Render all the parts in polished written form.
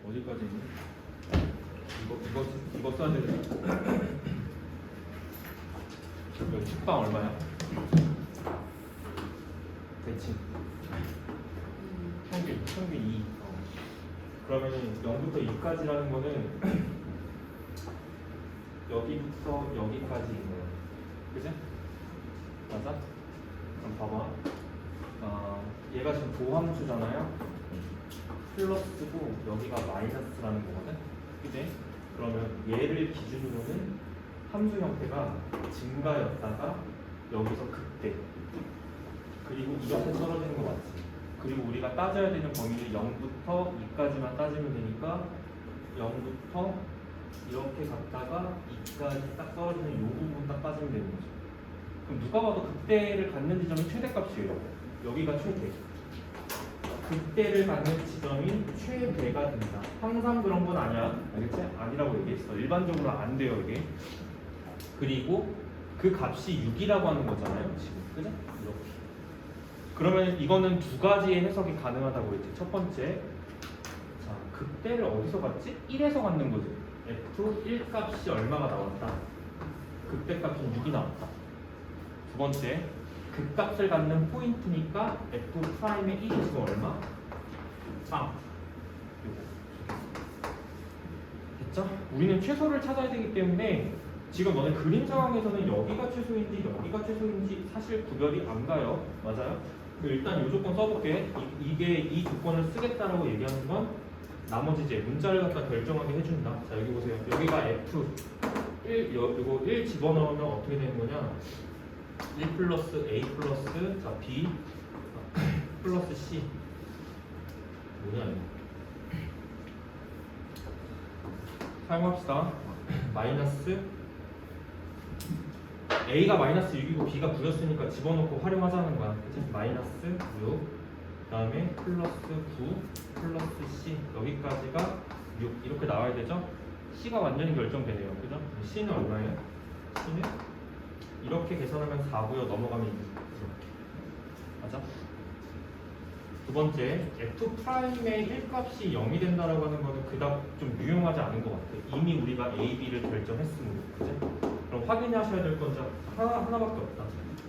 어디까지 있니? 이거 써야 되겠다. 여기 책방 얼마야? 대칭 평균 2. 그러면 0부터 2까지라는 거는 여기부터 여기까지 있네요. 그지? 맞아? 그럼 봐봐. 얘가 지금 도함수잖아요. 플러스고 여기가 마이너스라는 거거든. 그지? 그러면 얘를 기준으로는 함수 형태가 증가였다가 여기서 극대, 그리고 이렇게 떨어지는 거 맞지? 그리고 우리가 따져야 되는 범위는 0부터 2까지만 따지면 되니까 0부터 이렇게 갔다가 2까지 딱 떨어지는 이 부분 딱 빠지면 되는 거죠. 그럼 누가 봐도 극대를 갖는 지점이 최대값이에요. 여기가 최대. 극대를 갖는 지점이 최대가 된다. 항상 그런 건 아니야. 알겠지? 아니라고 얘기했어. 일반적으로 안 돼요, 이게. 그리고 그 값이 6이라고 하는 거잖아요, 지금. 그죠? 이렇게. 그러면 이거는 두 가지의 해석이 가능하다고 했지. 첫 번째, 자, 극대를 어디서 갖지? 1에서 갖는 거지. F1 값이 얼마가 나왔다. 극대 값은 6이 나왔다. 두 번째, 극값을 갖는 포인트니까 F'의 1이 지금 얼마? 3. 됐죠? 우리는 최소를 찾아야 되기 때문에 지금 너네 그림 상황에서는 여기가 최소인지 여기가 최소인지 사실 구별이 안 가요. 맞아요? 일단 이 조건 써볼게. 이게 이 조건을 쓰겠다라고 얘기하는 건 나머지 이제 문자를 갖다 결정하게 해준다. 자, 여기 보세요. 여기가 F1, 이거 1 집어넣으면 어떻게 되는 거냐? 1 플러스 A 플러스 자 B 플러스 C 뭐냐 이거? 사용합시다. 마이너스 A가 마이너스 6이고 B가 9였으니까 집어넣고 활용하자는 거야. 그치? 마이너스 6, 그 다음에 플러스 9 플러스 C, 여기까지가 6 이렇게 나와야 되죠? C가 완전히 결정되네요. 그죠? C는 얼마예요? C는 이렇게 계산하면 4고요. 넘어가면 2. 이렇게. 맞아? 두 번째, F'의 1값이 0이 된다라고 하는 거는 그닥 좀 유용하지 않은 것 같아. 이미 우리가 A, B를 결정했으므로. 그치? 그럼 확인하셔야 될 건 하나밖에 없다.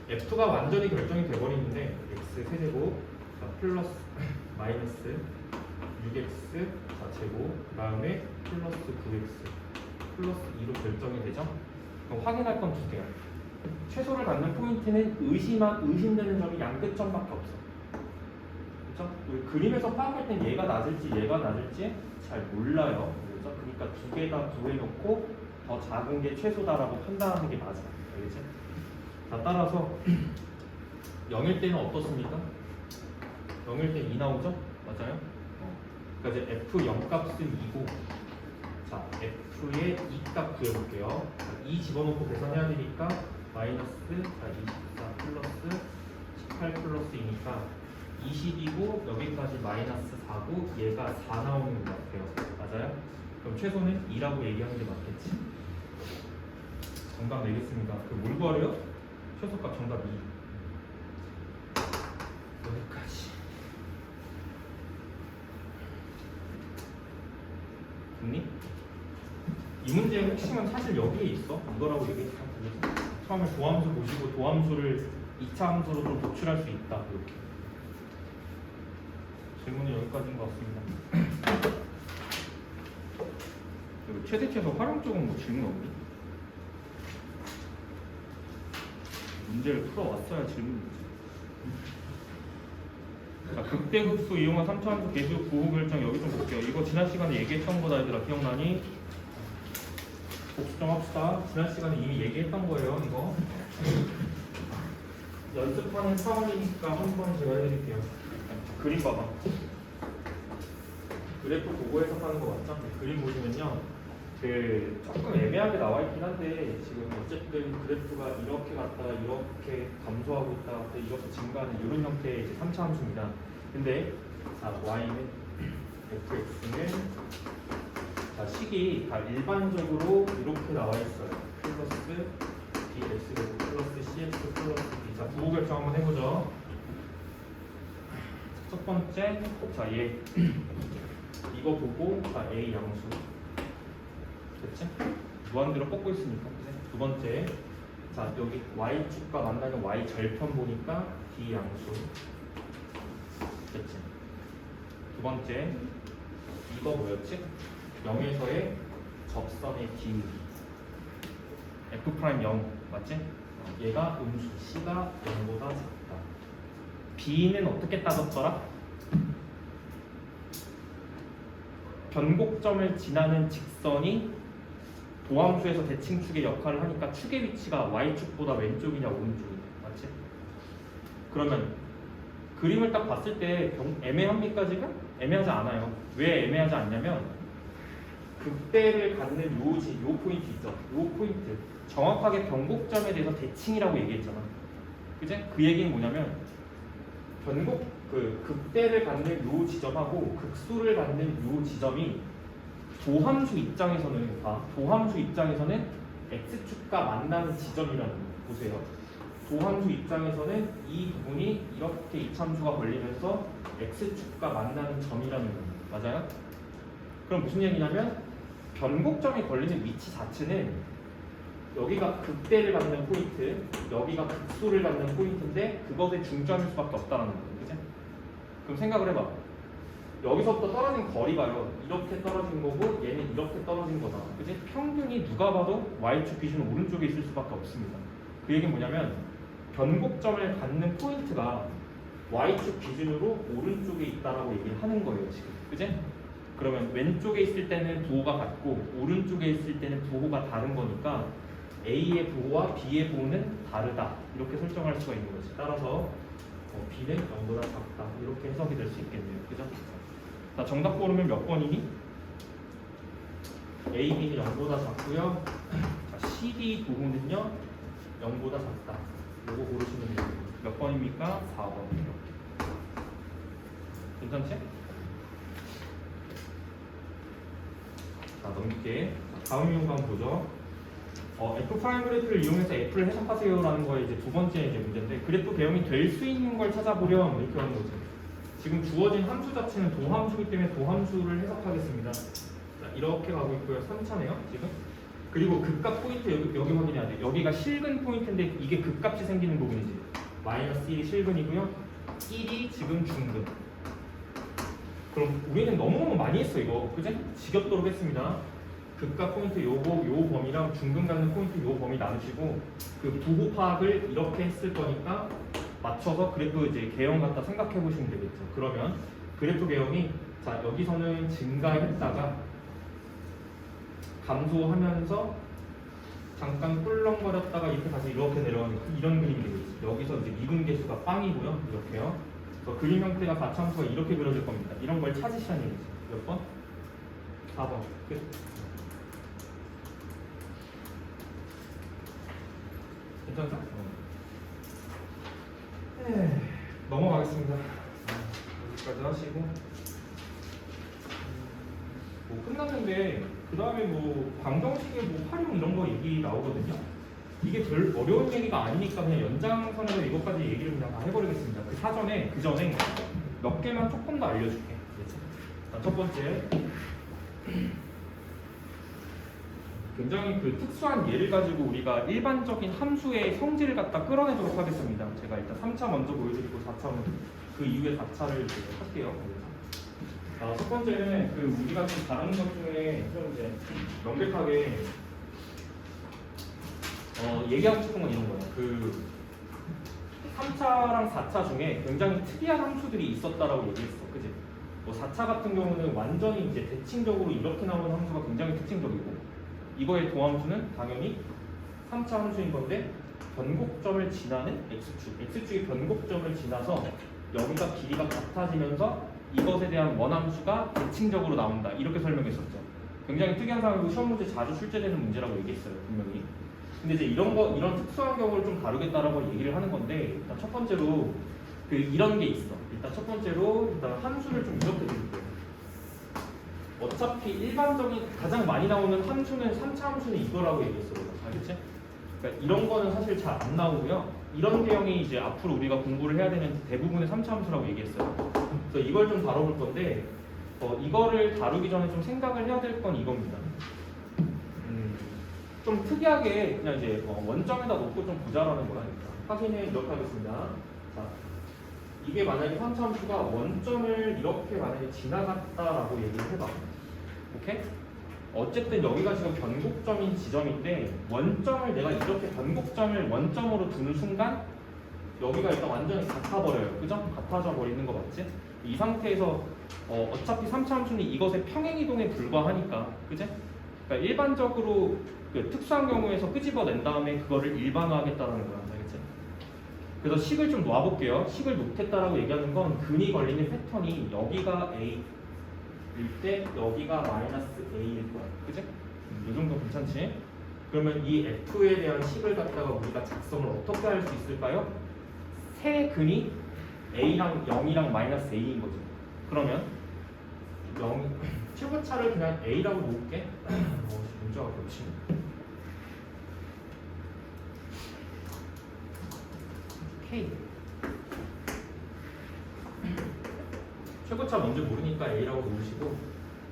F가 완전히 결정이 돼버리는데 X 세제곱 플러스 마이너스 6X 제곱 그 다음에 플러스 9X 플러스 2로 결정이 되죠? 그럼 확인할 건 두 개야. 최소를 갖는 포인트는 의심되는 점이 양 끝점밖에 없어. 그렇죠? 그림에서 파악할 땐 얘가 낮을지 얘가 낮을지 잘 몰라요. 그렇죠? 그러니까 두 개 다 구해놓고 더 작은 게 최소다라고 판단하는 게 맞아. 알겠지? 자, 따라서 0일 때는 어떻습니까? 0일 때 2 나오죠? 맞아요? 그러니까 이제 F 0값은 2고 자, F의 2값 구해볼게요. 2 집어넣고 계산해야 되니까 마이너스 24 플러스 18 플러스이니까 20이고 여기까지 마이너스 4고 얘가 4 나오는 것 같아요. 맞아요? 그럼 최소는 2라고 얘기하는 게 맞겠지? 정답 내겠습니다. 뭘 구하래요? 최소값 정답 2. 여기까지. 됐니? 이 문제의 핵심은 사실 여기에 있어. 이거라고 얘기했잖아. 처음에 도함수 보시고 도함수를 2차 함수로 좀 도출할 수 있다. 이렇게. 질문은 여기까지인 것 같습니다. 그리고 최대치에서 활용 쪽은 뭐 질문 없니? 문제를 풀어왔어야 질문이지. 자, 극대급수 이용한 3차 함수 계수 구호 결정 여기 좀 볼게요. 이거 지난 시간에 얘기했던 거다 얘들아. 기억나니? 복수 좀 합시다. 지난 시간에 이미 얘기했던 거예요. 이거 연습하는 차원이니까 한번 제가 해드릴게요. 그림 봐봐. 그래프 보고 해석하는 거 맞죠? 그림 보시면요. 조금 애매하게 나와 있긴 한데 지금 어쨌든 그래프가 이렇게 갔다가 이렇게 감소하고 있다가 이렇게 증가하는 이런 형태의 이제 3차 함수입니다. 근데 자, y는 fx는 자, 식이 다 일반적으로 이렇게 나와 있어요. 플러스 bx 플러스 cx 플러스 b. 자, 부호 결정 한번 해보죠. 첫 번째, 자, 얘 이거 보고 A 양수. 됐지? 무한대로 뻗고 있으니까. 그치? 두 번째, 자 여기 y축과 만나는 y 절편 보니까 b 양수. 됐지? 두 번째, 이거 뭐였지? 0에서의 접선의 기울기. f' 0 맞지? 얘가 음수 c가 0보다 작다. b는 어떻게 따졌더라? 변곡점을 지나는 직선이 도함수에서 대칭축의 역할을 하니까 축의 위치가 y축보다 왼쪽이냐 오른쪽이냐 맞지? 그러면 그림을 딱 봤을 때 애매합니까 지금? 애매하지 않아요. 왜 애매하지 않냐면 극대를 갖는 요 포인트 있죠? 요 포인트 정확하게 변곡점에 대해서 대칭이라고 얘기했잖아. 그치? 그 얘기는 뭐냐면 극대를 갖는 요 지점하고 극수를 갖는 요 지점이 도함수 입장에서는 x축과 만나는 지점이라는 거 보세요. 도함수 입장에서는 이 부분이 이렇게 이참수가 걸리면서 x축과 만나는 점이라는 겁니다. 맞아요? 그럼 무슨 얘기냐면 변곡점이 걸리는 위치 자체는 여기가 극대를 갖는 포인트, 여기가 극수를 갖는 포인트인데 그것의 중점일 수밖에 없다는 거예요. 그치? 그럼 생각을 해봐. 여기서부터 떨어진 거리가요. 이렇게 떨어진 거고 얘는 이렇게 떨어진 거잖아. 그치? 평균이 누가 봐도 y축 기준 오른쪽에 있을 수밖에 없습니다. 그 얘기는 뭐냐면 변곡점을 갖는 포인트가 y축 기준으로 오른쪽에 있다라고 얘기를 하는 거예요. 지금. 그치? 그러면 왼쪽에 있을 때는 부호가 같고 오른쪽에 있을 때는 부호가 다른 거니까 A의 부호와 B의 부호는 다르다. 이렇게 설정할 수가 있는 거지. 따라서 B는 0보다 작다. 이렇게 해석이 될 수 있겠네요. 그죠? 자, 정답 고르면 몇 번이니? A, B는 0보다 작고요. 자, CD 부호는요 0보다 작다. 요거 고르시면 돼요. 몇 번입니까? 4번. 이렇게. 괜찮지? 자, 넘길게. 다음 이용 한번 보죠. F 프라임 그래프를 이용해서 F를 해석하세요라는 거에 이제 두 번째 이제 문제인데 그래프 배형이 될 수 있는 걸 찾아보렴 이렇게 하는 거죠. 지금 주어진 함수 자체는 도함수이기 때문에 도함수를 해석하겠습니다. 자, 이렇게 가고 있고요. 3차네요 지금. 그리고 극값 포인트 여기 확인해야 돼. 여기가 실근 포인트인데 이게 극값이 생기는 부분이지. 마이너스 1이 실근이고요. 1이 지금 중근. 그럼 우리는 너무너무 많이 했어 이거. 그지? 지겹도록 했습니다. 극값 포인트 요 범위랑 중근 갖는 포인트 요 범위 나누시고 그 부호 파악을 이렇게 했을 거니까 맞춰서 그래프 이제 개형 갖다 생각해 보시면 되겠죠. 그러면 그래프 개형이 자 여기서는 증가했다가 감소하면서 잠깐 꿀렁거렸다가 이렇게 다시 이렇게 내려가는 이런 그림이 되겠지. 여기서 이제 미분 계수가 빵이고요. 이렇게요. 그래서 그림 형태가 가차함수가 이렇게 그려질 겁니다. 이런 걸 찾으시라는 얘기죠. 몇 번? 4번. 끝. 괜찮죠? 네, 넘어가겠습니다. 여기까지 하시고 뭐 끝났는데 그 다음에 뭐 방정식의 뭐 활용 이런 거 얘기 나오거든요. 이게 별 어려운 얘기가 아니니까 그냥 연장선에서 이것까지 얘기를 그냥 다 해버리겠습니다. 그 전에 몇 개만 조금 더 알려줄게. 자, 첫 번째. 굉장히 그 특수한 예를 가지고 우리가 일반적인 함수의 성질을 갖다 끌어내도록 하겠습니다. 제가 일단 3차 먼저 보여드리고 4차는 그 이후에 4차를 할게요. 첫 번째는 그 우리가 좀 다른 것 중에 좀 이제 명백하게 얘기하고 싶은 건 이런 거예요. 그 3차랑 4차 중에 굉장히 특이한 함수들이 있었다라고 얘기했어. 그지? 뭐 4차 같은 경우는 완전히 이제 대칭적으로 이렇게 나오는 함수가 굉장히 특징적이고 이거의 도함수는 당연히 3차 함수인 건데 변곡점을 지나는 x축이 변곡점을 지나서 여기가 길이가 같아지면서 이것에 대한 원함수가 대칭적으로 나온다 이렇게 설명했었죠. 굉장히 특이한 상황이고 시험 문제 자주 출제되는 문제라고 얘기했어요 분명히. 근데 이제 이런 특수한 경우를 좀 다루겠다라고 얘기를 하는 건데 일단 첫 번째로 이런 게 있어. 일단 첫 번째로 함수를 좀 이렇게 드릴게요. 어차피 일반적인 가장 많이 나오는 함수는 3차 함수는 이거라고 얘기했어요. 알겠지? 그러니까 이런 거는 사실 잘 안 나오고요. 이런 개형이 이제 앞으로 우리가 공부를 해야 되는 대부분의 3차 함수라고 얘기했어요. 그래서 이걸 좀 다뤄볼 건데 이거를 다루기 전에 좀 생각을 해야 될 건 이겁니다. 좀 특이하게 그냥 이제 원점에다 놓고 좀 보자라는 거야. 확인해 이렇게 하겠습니다. 자, 이게 만약에 상차함수가 원점을 이렇게 만약에 지나갔다라고 얘기를 해봐. 오케이? 어쨌든 여기가 지금 변곡점인 지점인데 원점을 내가 이렇게 변곡점을 원점으로 두는 순간 여기가 일단 완전히 같아버려요. 그죠? 같아져 버리는 거 맞지? 이 상태에서 어차피 3차 함수는 이것의 평행이동에 불과하니까 그지? 그러니까 일반적으로 그 특수한 경우에서 끄집어낸 다음에 그거를 일반화하겠다는 거야. 알겠지? 그래서 식을 좀 놓아볼게요. 식을 놓겠다라고 얘기하는 건 근이 걸리는 패턴이 여기가 A일 때 여기가 마이너스 A일 거야. 그지? 이 정도 괜찮지? 그러면 이 F에 대한 식을 갖다가 우리가 작성을 어떻게 할 수 있을까요? 세 근이 A랑 0이랑 마이너스 A인 거죠. 그러면 0, 최고차를 그냥 A라고 놓을게. 문제가 그렇지. K. 최고차 뭔지 모르니까 A라고 놓으시고,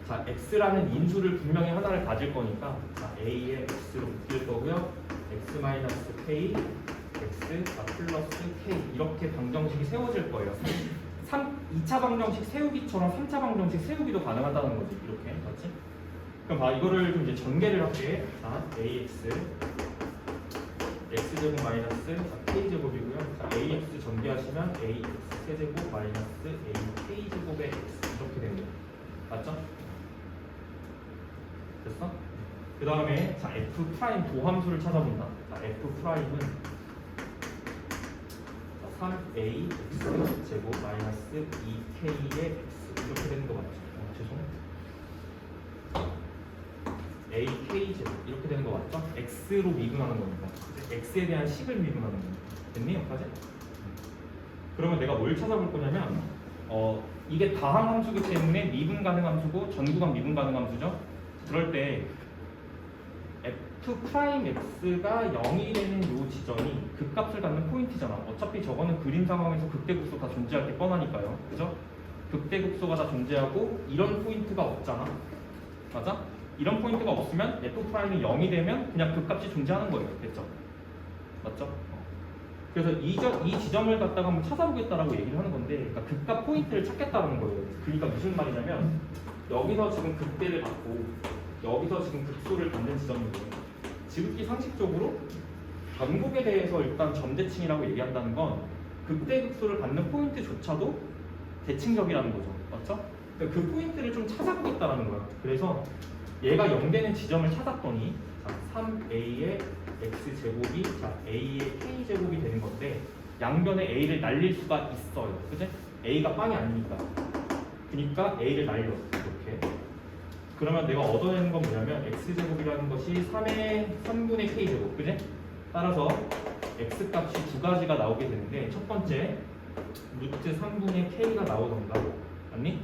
자 X라는 인수를 분명히 하나를 가질 거니까 자 A에 X로 묶일 거고요. X 마이너스 K, X 플러스 K 이렇게 방정식이 세워질 거예요. 2차 방정식 세우기처럼 3차 방정식 세우기도 가능하다는 거지. 이렇게 맞지? 그럼 봐 이거를 좀 이제 전개를 할게. 자 AX x제곱 마이너스 k제곱이고요. 자 AX 전개하시면 AX 세제곱 마이너스 AK제곱의 x 이렇게 되는 거예요. 맞죠? 됐어? 그 다음에 자 F 프라임 도함수를 찾아본다. 자 F 프라임은 3a x 제곱 마이너스 2k의 x 이렇게 되는 거 맞죠? 죄송. ak 제곱 이렇게 되는 거 맞죠? x로 미분하는 거니까 x에 대한 식을 미분하는 거니까 됐니? 여기까지? 그러면 내가 뭘 찾아볼 거냐면 이게 다항 함수기 때문에 미분 가능 함수고 전구간 미분 가능 함수죠? 그럴 때 f 프라임 x가 0이 되는 이 지점이 극값을 갖는 포인트잖아. 어차피 저거는 그림 상황에서 극대극소 다 존재할 게 뻔하니까요. 그죠? 극대극소가 다 존재하고 이런 포인트가 없잖아. 맞아? 이런 포인트가 없으면 f 프라임이 0이 되면 그냥 극값이 존재하는 거예요. 됐죠? 맞죠? 그래서 이 지점을 갖다가 한번 찾아보겠다라고 얘기를 하는 건데, 그러니까 극값 포인트를 찾겠다는 거예요. 그러니까 무슨 말이냐면 여기서 지금 극대를 받고 여기서 지금 극소를 받는 지점이고요. 지극히 상식적으로 변곡에 대해서 일단 점대칭이라고 얘기한다는 건 극대극소를 받는 포인트조차도 대칭적이라는 거죠. 맞죠? 그러니까 그 포인트를 좀 찾아보겠다는 거야. 그래서 얘가 0 되는 지점을 찾았더니 자, 3a의 x제곱이 자, a의 k제곱이 되는 건데 양변에 a를 날릴 수가 있어요. 그치? a가 빵이 아니니까. 그러니까 a를 날려. 이렇게. 그러면 내가 얻어내는 건 뭐냐면 x제곱이라는 것이 3분의 k제곱. 그치? 따라서 x값이 두 가지가 나오게 되는데 첫 번째 루트 3분의 k가 나오던가 맞니?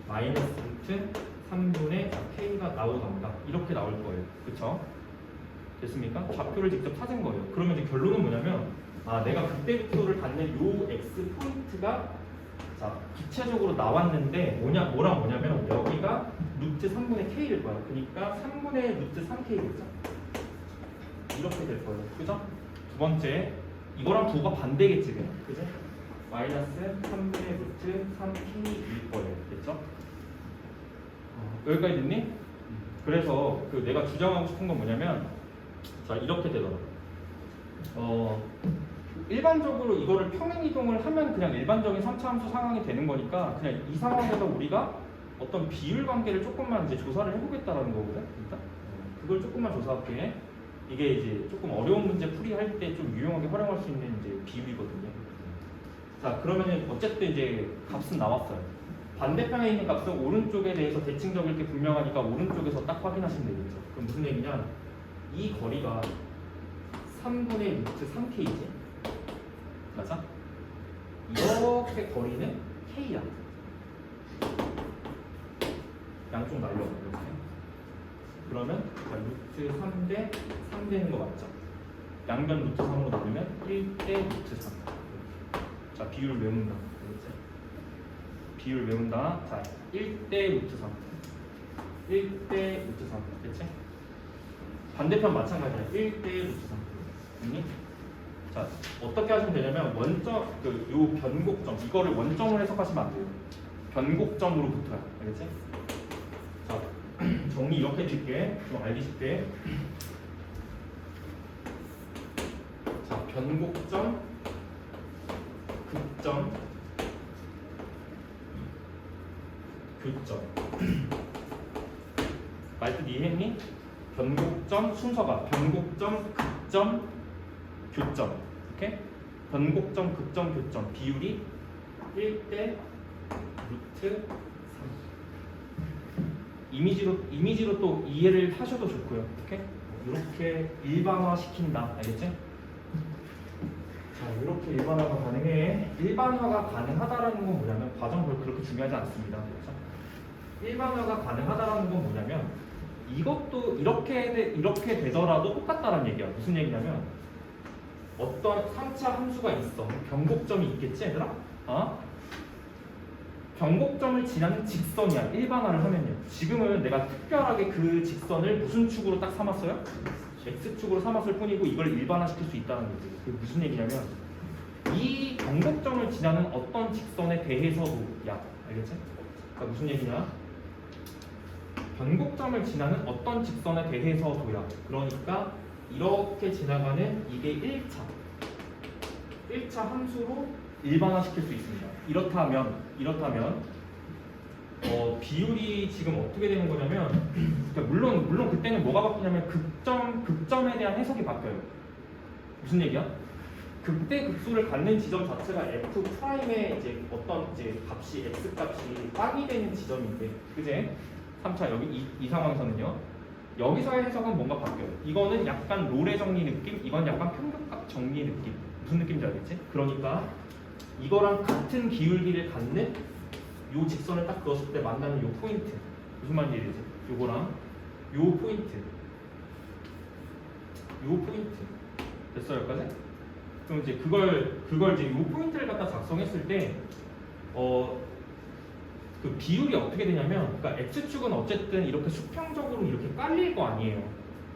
마이너스 루트 3분의 k가 나오던가 이렇게 나올 거예요. 그쵸? 됐습니까? 좌표를 직접 찾은 거예요. 그러면 이제 결론은 뭐냐면 내가 극대극소를 갖는 요 x 포인트가 자 구체적으로 나왔는데 뭐냐면 여기가 루트 3분의 k일 거야. 그러니까 3분의 루트 3k겠죠? 이렇게 될 거예요. 그죠? 두 번째 이거랑 도가 반대겠지 그냥. 그죠? 마이너스 3분의 루트 3k일 거예요. 됐죠? 여기까지 됐니? 그래서 내가 주장하고 싶은 건 뭐냐면 자 이렇게 되더라고. 일반적으로 이거를 평행이동을 하면 그냥 일반적인 3차 함수 상황이 되는 거니까 그냥 이 상황에서 우리가 어떤 비율 관계를 조금만 이제 조사를 해보겠다라는 거거든. 일단 그걸 조금만 조사할게. 이게 이제 조금 어려운 문제 풀이할 때 좀 유용하게 활용할 수 있는 이제 비율이거든요. 자 그러면은 어쨌든 이제 값은 나왔어요. 반대편에 있는 값은 오른쪽에 대해서 대칭적일 게 분명하니까 오른쪽에서 딱 확인하시면 되겠죠. 그럼 무슨 얘기냐? 이 거리가 3분의 루트 3k이지? 맞아? 이렇게 거리는 k야. 양쪽 날려 이렇게. 그러면 자, 루트 3대 3 되는 거 맞죠? 양변 루트 3으로 나누면 1대 루트 3. 자 비율 외운다. 비율 외운다. 자, 1대 루트 3. 1대 루트 3. 그치? 반대편 마찬가지야. 1대 루트 3. 됐니? 자, 어떻게 하시면 되냐면 원점, 요 변곡점, 이거를 원점으로 해석하시면 안 돼요. 변곡점으로 붙어요. 알겠지? 자, 정리 이렇게 해줄게. 좀 알기 쉽게. 자, 변곡점, 극점, 교점. 말뜻 이해했니? 변곡점 순서가 변곡점, 극점, 교점. 오케이? 변곡점, 극점, 교점. 비율이 1대 루트 3. 이미지로 또 이해를 하셔도 좋고요. 오케이? 이렇게 일반화 시킨다. 알겠지? 자, 이렇게 일반화가 가능해. 일반화가 가능하다라는 건 뭐냐면 과정 별로 그렇게 중요하지 않습니다. 그렇죠? 일반화가 가능하다라는 건 뭐냐면 이것도 이렇게 되더라도 똑같다라는 얘기야. 무슨 얘기냐면 어떤 3차 함수가 있어. 변곡점이 있겠지, 얘들아? 변곡점을 지나는 직선이야. 일반화를 하면요. 지금은 내가 특별하게 그 직선을 무슨 축으로 딱 삼았어요? X축으로 삼았을 뿐이고 이걸 일반화시킬 수 있다는 거지. 그게 무슨 얘기냐면 이 변곡점을 지나는 어떤 직선에 대해서도야. 알겠지? 그러니까 무슨 얘기냐? 변곡점을 지나는 어떤 직선에 대해서도야. 그러니까 이렇게 지나가는 이게 1차 함수로 일반화시킬 수 있습니다. 이렇다면 비율이 지금 어떻게 되는 거냐면 그러니까 물론 그때는 뭐가 바뀌냐면 극점에 대한 해석이 바뀌어요. 무슨 얘기야? 극대 극소를 갖는 지점 자체가 f 프라임의 이제 어떤 이제 값이 x 값이 빡이 되는 지점인데, 그제? 3차 여기 이 상황에서는요. 여기서의 해석은 뭔가 바뀌어요. 이거는 약간 롤의 정리 느낌, 이건 약간 평균값 정리 느낌. 무슨 느낌인지 알겠지? 그러니까 이거랑 같은 기울기를 갖는 요 직선을 딱 그었을 때 만나는 요 포인트. 무슨 말인지 이해되지? 요거랑 요 포인트. 됐어요, 여기까지? 그럼 이제 그걸 이제 요 포인트를 갖다 작성했을 때 그 비율이 어떻게 되냐면, 그러니까 x축은 어쨌든 이렇게 수평적으로 이렇게 깔릴 거 아니에요.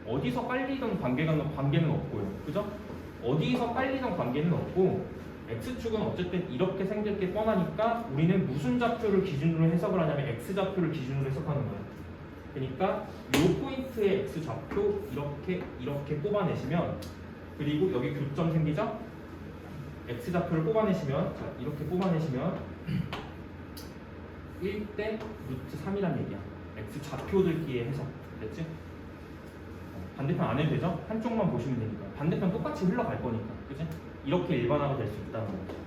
어디서 깔리던 관계는 없고요. 그죠? 어디서 깔리던 관계는 없고 x축은 어쨌든 이렇게 생길 게 뻔하니까 우리는 무슨 좌표를 기준으로 해석을 하냐면 x좌표를 기준으로 해석하는 거예요. 그러니까 이 포인트의 x좌표 이렇게 뽑아내시면, 그리고 여기 교점 생기죠? x좌표를 뽑아내시면, 자, 이렇게 뽑아내시면 1대 루트 3이란 얘기야. x좌표들끼리의 해석. 됐지? 반대편 안 해도 되죠? 한쪽만 보시면 되니까. 반대편 똑같이 흘러갈 거니까. 그치? 이렇게 일반화가 될 수 있다는 거죠.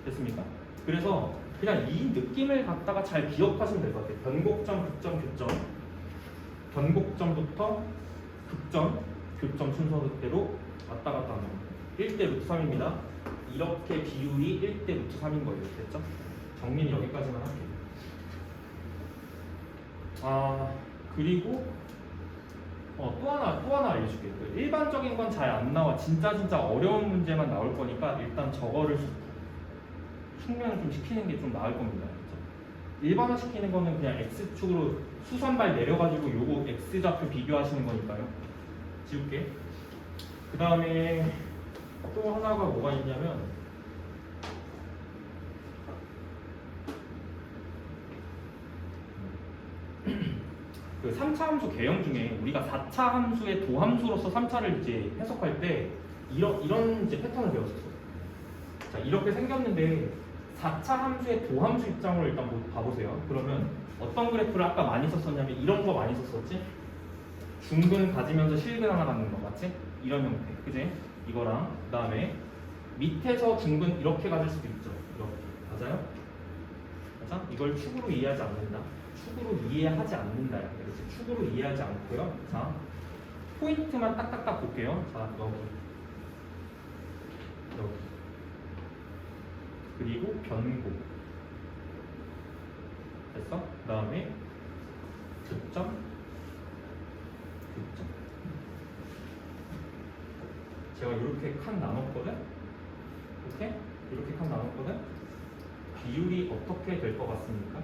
됐습니까? 그래서 그냥 이 느낌을 갖다가 잘 기억하시면 될 것 같아요. 변곡점, 극점, 교점. 변곡점부터 극점, 교점 순서대로 왔다 갔다 하는 거예요. 1대 루트 3입니다. 이렇게 비율이 1대 루트 3인 거예요. 됐죠? 정리는 여기까지만 할게요. 그리고 또 하나 알려줄게요. 일반적인 건 잘 안 나와. 진짜 어려운 문제만 나올 거니까 일단 저거를 숙면을 좀 시키는 게 좀 나을 겁니다. 그렇죠? 일반화 시키는 거는 그냥 x축으로 수선발 내려가지고 요거 x좌표 비교하시는 거니까요. 지울게. 그 다음에 또 하나가 뭐가 있냐면 그 3차 함수 개형 중에 우리가 4차 함수의 도함수로서 3차를 이제 해석할 때 이런 이제 패턴을 배웠었어. 자, 이렇게 생겼는데 4차 함수의 도함수 입장으로 일단 봐보세요. 그러면 어떤 그래프를 아까 많이 썼었냐면 이런 거 많이 썼었지? 중근 가지면서 실근 하나 갖는 거 맞지? 이런 형태, 그지? 이거랑 그 다음에 밑에서 중근 이렇게 가질 수도 있죠. 이렇게 맞아요? 맞아? 이걸 축으로 이해하지 않는다. 축으로 이해하지 않는다. 그렇지? 축으로 이해하지 않고요. 자, 포인트만 딱딱딱 볼게요. 자, 여기. 그리고 변곡. 됐어? 그 다음에 교점. 제가 이렇게 칸 나눴거든? 이렇게 칸 나눴거든? 비율이 어떻게 될 것 같습니까?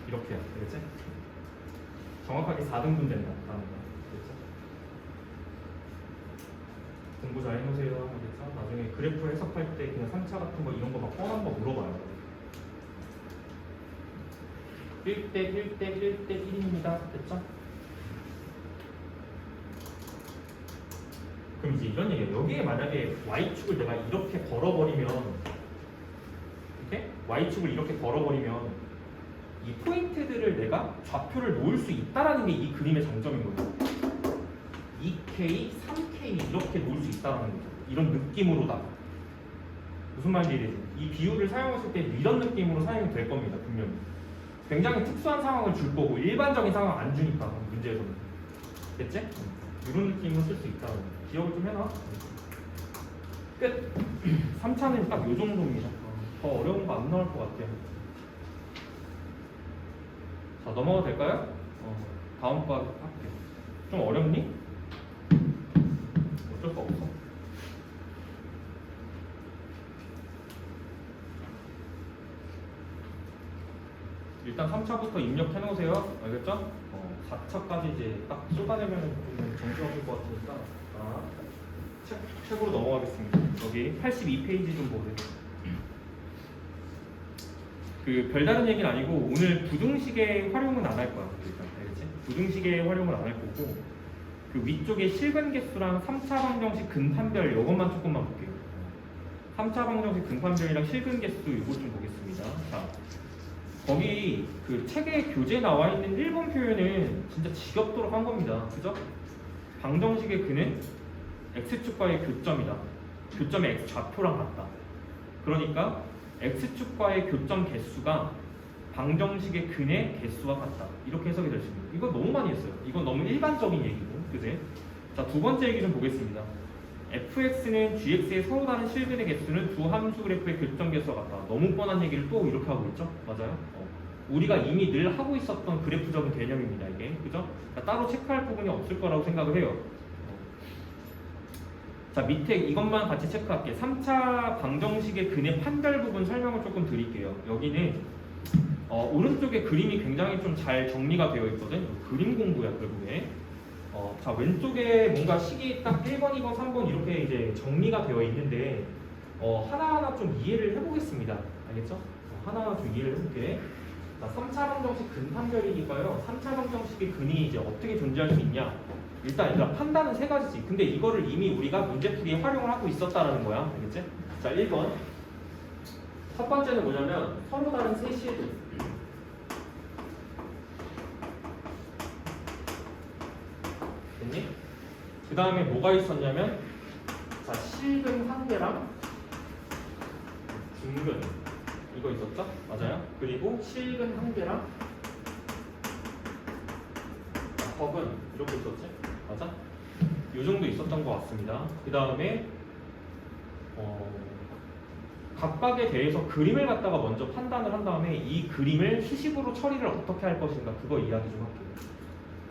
이렇게요. 되겠지? 정확하게 4등분 된다. 라는 거. 되겠죠? 공부 잘 해놓으세요. 알겠죠? 나중에 그래프 해석할 때 그냥 상차 같은 거 이런 거 막 뻔한 거 물어봐요. 1대 1대 1대 1입니다. 됐죠? 그럼 이제 이런 얘기예요. 여기에 만약에 Y축을 내가 이렇게 걸어버리면 이렇게? Y축을 이렇게 걸어버리면 이 포인트들을 내가 좌표를 놓을 수 있다라는 게 이 그림의 장점인 거예요. 2K, 3K 이렇게 놓을 수 있다라는 거죠. 이런 느낌으로다가. 무슨 말인지 이해되지? 이 비율을 사용했을 때 이런 느낌으로 사용이 될 겁니다. 분명히. 굉장히 특수한 상황을 줄 거고 일반적인 상황 안 주니까 문제에서는. 됐지? 이런 느낌으로 쓸 수 있다는 거. 기억을 좀 해놔. 끝. 3차는 딱 요 정도입니다. 더 어려운 거 안 나올 것 같아요. 자, 넘어가도 될까요? 다음 거 할게요. 좀 어렵니? 어쩔 수 없어. 일단 3차부터 입력해 놓으세요. 알겠죠? 4차까지 이제 딱 쏟아내면 좀 정신없을 것 같으니까 책으로 넘어가겠습니다. 여기 82페이지 좀 보세요. 그 별다른 얘기는 아니고 오늘 부등식의 활용은 안 할 거야. 일단 알겠지? 부등식의 활용은 안 할 거고 그 위쪽에 실근 개수랑 3차 방정식 근판별 이것만 조금만 볼게요. 3차 방정식 근판별이랑 실근 개수 이거 좀 보겠습니다. 자, 거기 그 책에 교재에 나와 있는 1번 표현은 진짜 지겹도록 한 겁니다. 그죠? 방정식의 근은 x축과의 교점이다. 교점의 x 좌표랑 같다. 그러니까 x축과의 교점 개수가 방정식의 근의 개수와 같다. 이렇게 해석이 될 수 있습니다. 이거 너무 많이 했어요. 이건 너무 일반적인 얘기고, 그지? 자, 두 번째 얘기 좀 보겠습니다. fx는 gx의 서로 다른 실근의 개수는 두 함수 그래프의 교점 개수와 같다. 너무 뻔한 얘기를 또 이렇게 하고 있죠? 맞아요? 우리가 이미 늘 하고 있었던 그래프적인 개념입니다. 이게, 그죠? 그러니까 따로 체크할 부분이 없을 거라고 생각을 해요. 자, 밑에 이것만 같이 체크할게요. 3차 방정식의 근의 판별 부분 설명을 조금 드릴게요. 여기는 오른쪽에 그림이 굉장히 좀 잘 정리가 되어 있거든. 그림 공부야, 결국에. 자, 왼쪽에 뭔가 식이 딱 1번, 2번, 3번 이렇게 이제 정리가 되어 있는데 하나하나 좀 이해를 해보겠습니다. 알겠죠? 하나하나 좀 이해를 해볼게. 자, 3차 방정식 근 판별이니까요. 3차 방정식의 근이 이제 어떻게 존재할 수 있냐? 일단 판단은 세 가지지. 근데 이거를 이미 우리가 문제풀이에 활용을 하고 있었다라는 거야. 알겠지? 자, 1번. 첫 번째는 뭐냐면 서로 다른 세 실근. 됐니? 그 다음에 뭐가 있었냐면 자, 실근 한 개랑 중근 이거 있었죠? 맞아요? 그리고 실근 한 개랑 덕은 이렇게 있었지? 맞아? 요 정도 있었던 것 같습니다. 그 다음에 각각에 대해서 그림을 갖다가 먼저 판단을 한 다음에 이 그림을 수식으로 처리를 어떻게 할 것인가 그거 이야기 좀 할게요.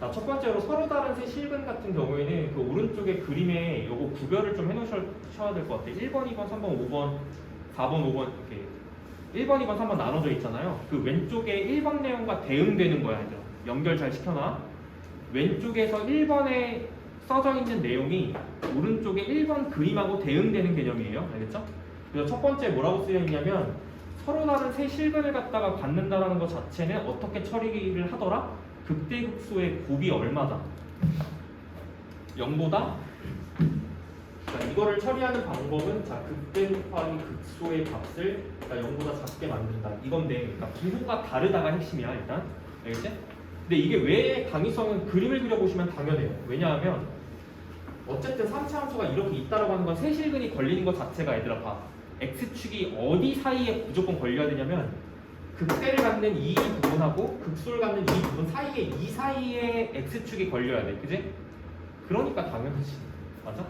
자, 첫 번째로 서로 다른 세 실근 같은 경우에는 그 오른쪽에 그림에 요거 구별을 좀 해놓으셔야 될 것 같아요. 1번, 2번, 3번, 5번, 4번, 5번 이렇게 1번, 2번, 3번 나눠져 있잖아요. 그 왼쪽에 1번 내용과 대응되는 거야. 얘들아. 연결 잘 시켜놔. 왼쪽에서 1번에 써져 있는 내용이 오른쪽에 1번 그림하고 대응되는 개념이에요. 알겠죠? 그래서 첫 번째 뭐라고 쓰여 있냐면 서로 다른 세 실근을 갖다가 갖는다는 것 자체는 어떻게 처리를 하더라? 극대극소의 곱이 얼마다? 0보다? 자, 이거를 처리하는 방법은 자, 극대 곱하기 극소의 값을 0보다 작게 만든다. 이건데 그러니까 부호가 다르다가 핵심이야 일단. 알겠지? 근데 이게 왜 당위성은 그림을 그려보시면 당연해요. 왜냐하면 어쨌든 3차 함수가 이렇게 있다라고 하는 건 세 실근이 걸리는 것 자체가 얘들아 봐. x축이 어디 사이에 무조건 걸려야 되냐면 극대를 갖는 이 부분하고 극소를 갖는 이 부분 사이에 이 사이에 x축이 걸려야 돼. 그지? 그러니까 당연하지. 맞아?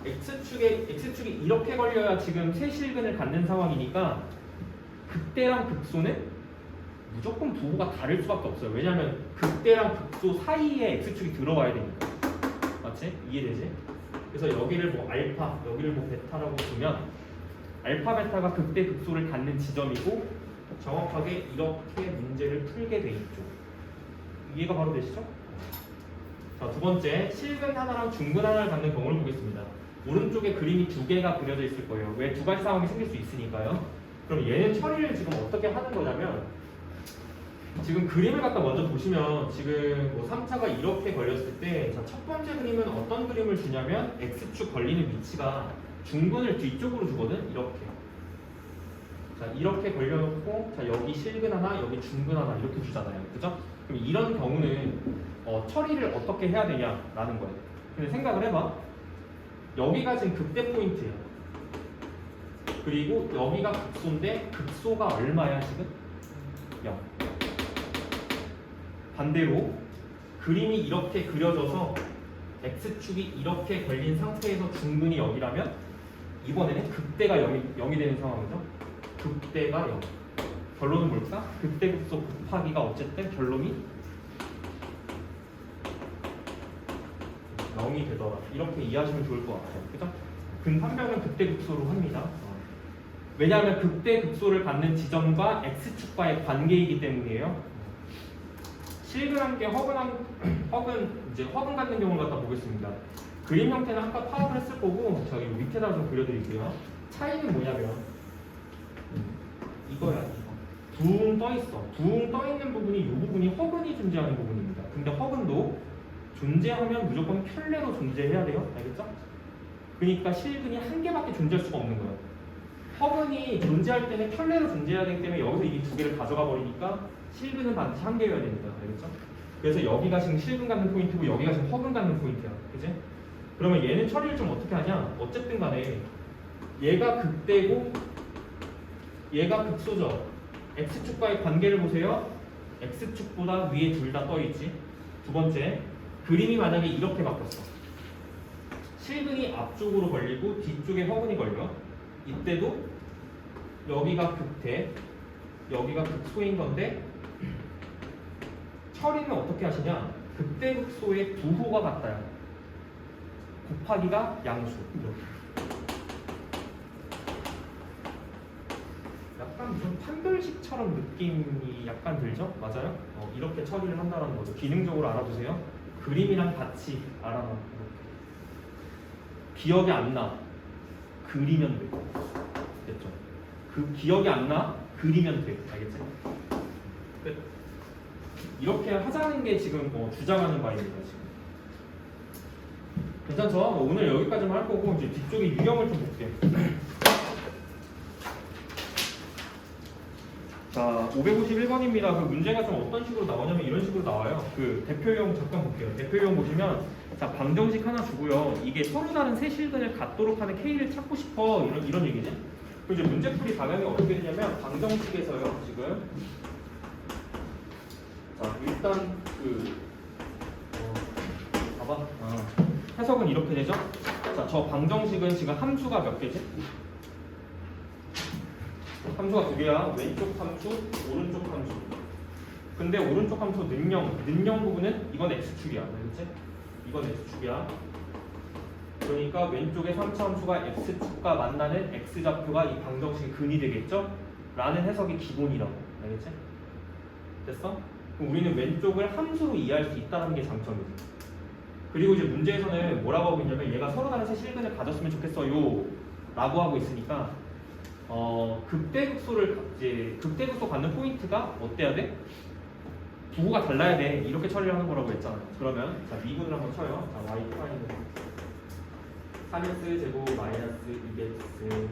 x축이 이렇게 걸려야 지금 세 실근을 갖는 상황이니까 극대랑 극소는 무조건 부호가 다를 수밖에 없어요. 왜냐하면 극대랑 극소 사이에 x축이 들어와야 되니까. 맞지? 이해되지? 그래서 여기를 뭐 알파, 여기를 뭐 베타라고 두면 알파, 베타가 극대 극소를 갖는 지점이고 정확하게 이렇게 문제를 풀게 돼 있죠. 이해가 바로 되시죠? 자, 두 번째, 실근 하나랑 중근 하나를 갖는 경우를 보겠습니다. 오른쪽에 그림이 두 개가 그려져 있을 거예요. 왜? 두 가지 상황이 생길 수 있으니까요. 그럼 얘는 처리를 지금 어떻게 하는 거냐면 지금 그림을 갖다 먼저 보시면 지금 뭐 3차가 이렇게 걸렸을 때 첫 번째 그림은 어떤 그림을 주냐면 X축 걸리는 위치가 중근을 뒤쪽으로 주거든. 이렇게. 자, 이렇게 걸려놓고 자, 여기 실근 하나, 여기 중근 하나 이렇게 주잖아요. 그죠? 그럼 이런 경우는 처리를 어떻게 해야 되냐라는 거예요. 근데 생각을 해봐. 여기가 지금 극대 포인트예요. 그리고 여기가 극소인데 극소가 얼마야 지금? 0. 반대로 그림이 이렇게 그려져서 X축이 이렇게 걸린 상태에서 중근이 여기라면 이번에는 극대가 0이 되는 상황이죠. 극대가 0. 결론은 뭘까? 극대 극소 곱하기가 어쨌든 결론이 0이 되더라. 이렇게 이해하시면 좋을 것 같아요. 그죠? 근판별은 극대 극소로 합니다. 왜냐하면 극대 극소를 갖는 지점과 X축과의 관계이기 때문이에요. 실근한 게 허근 갖는 경우를 갖다 보겠습니다. 그림 형태는 아까 파악을 했을 거고 저기 밑에다 좀 그려드릴게요. 차이는 뭐냐면 이거야 이거. 둥 떠 있어. 둥 떠 있는 부분이 이 부분이 허근이 존재하는 부분입니다. 근데 허근도 존재하면 무조건 편례로 존재해야 돼요. 알겠죠? 그러니까 실근이 한 개밖에 존재할 수가 없는 거예요. 허근이 존재할 때는 편례로 존재해야 되기 때문에 여기서 이 두 개를 가져가 버리니까 실근은 반드시 한 개여야 됩니다. 알겠죠? 그래서 여기가 지금 실근 갖는 포인트고 여기가 지금 허근 갖는 포인트야. 그지? 그러면 얘는 처리를 좀 어떻게 하냐? 어쨌든 간에 얘가 극대고 얘가 극소죠. X축과의 관계를 보세요. X축보다 위에 둘 다 떠있지. 두 번째, 그림이 만약에 이렇게 바뀌었어. 실근이 앞쪽으로 걸리고 뒤쪽에 허근이 걸려. 이때도 여기가 극대, 여기가 극소인 건데 처리는 어떻게 하시냐? 극대 극소의 부호가 같아요. 곱하기가 양수. 약간 무슨 판별식처럼 느낌이 약간 들죠? 맞아요? 이렇게 처리를 한다는 거죠. 기능적으로 알아두세요. 그림이랑 같이 알아놔. 기억이 안 나. 그리면 돼. 됐죠? 그 기억이 안 나. 그리면 돼. 알겠지? 끝. 이렇게 하자는 게 지금 주장하는 바입니다. 지금. 괜찮죠? 오늘 여기까지만 할 거고 이제 뒤쪽에 유형을 좀 볼게요. 자, 551번입니다. 그 문제가 좀 어떤 식으로 나오냐면 이런 식으로 나와요. 그 대표용 잠깐 볼게요. 대표용 보시면 자, 방정식 하나 주고요. 이게 서로 다른 세 실근을 갖도록 하는 K를 찾고 싶어. 이런 얘기지. 그리고 이제 문제풀이 방향이 어떻게 되냐면 방정식에서요. 지금 자, 일단 봐봐. 해석은 이렇게 되죠. 자, 저 방정식은 지금 함수가 몇 개지? 함수가 두 개야. 왼쪽 함수, 오른쪽 함수. 근데 오른쪽 함수 능령 부분은 이건 x축이야. 알겠지? 이건 x축이야. 그러니까 왼쪽에 3차 함수가 x축과 만나는 x좌표가 이 방정식의 근이 되겠죠? 라는 해석이 기본이라고. 알겠지? 됐어? 그럼 우리는 왼쪽을 함수로 이해할 수 있다는 게 장점이지. 그리고 이제 문제에서는 뭐라고 하고 있냐면 얘가 서로 다른 세 실근을 가졌으면 좋겠어요. 라고 하고 있으니까 극대극소 갖는 포인트가 어때야 돼? 부호가 달라야 돼. 이렇게 처리를 하는 거라고 했잖아요. 그러면 자 미분을 한번 쳐요. 자 y 프라임은 3x 제곱 마이너스 2x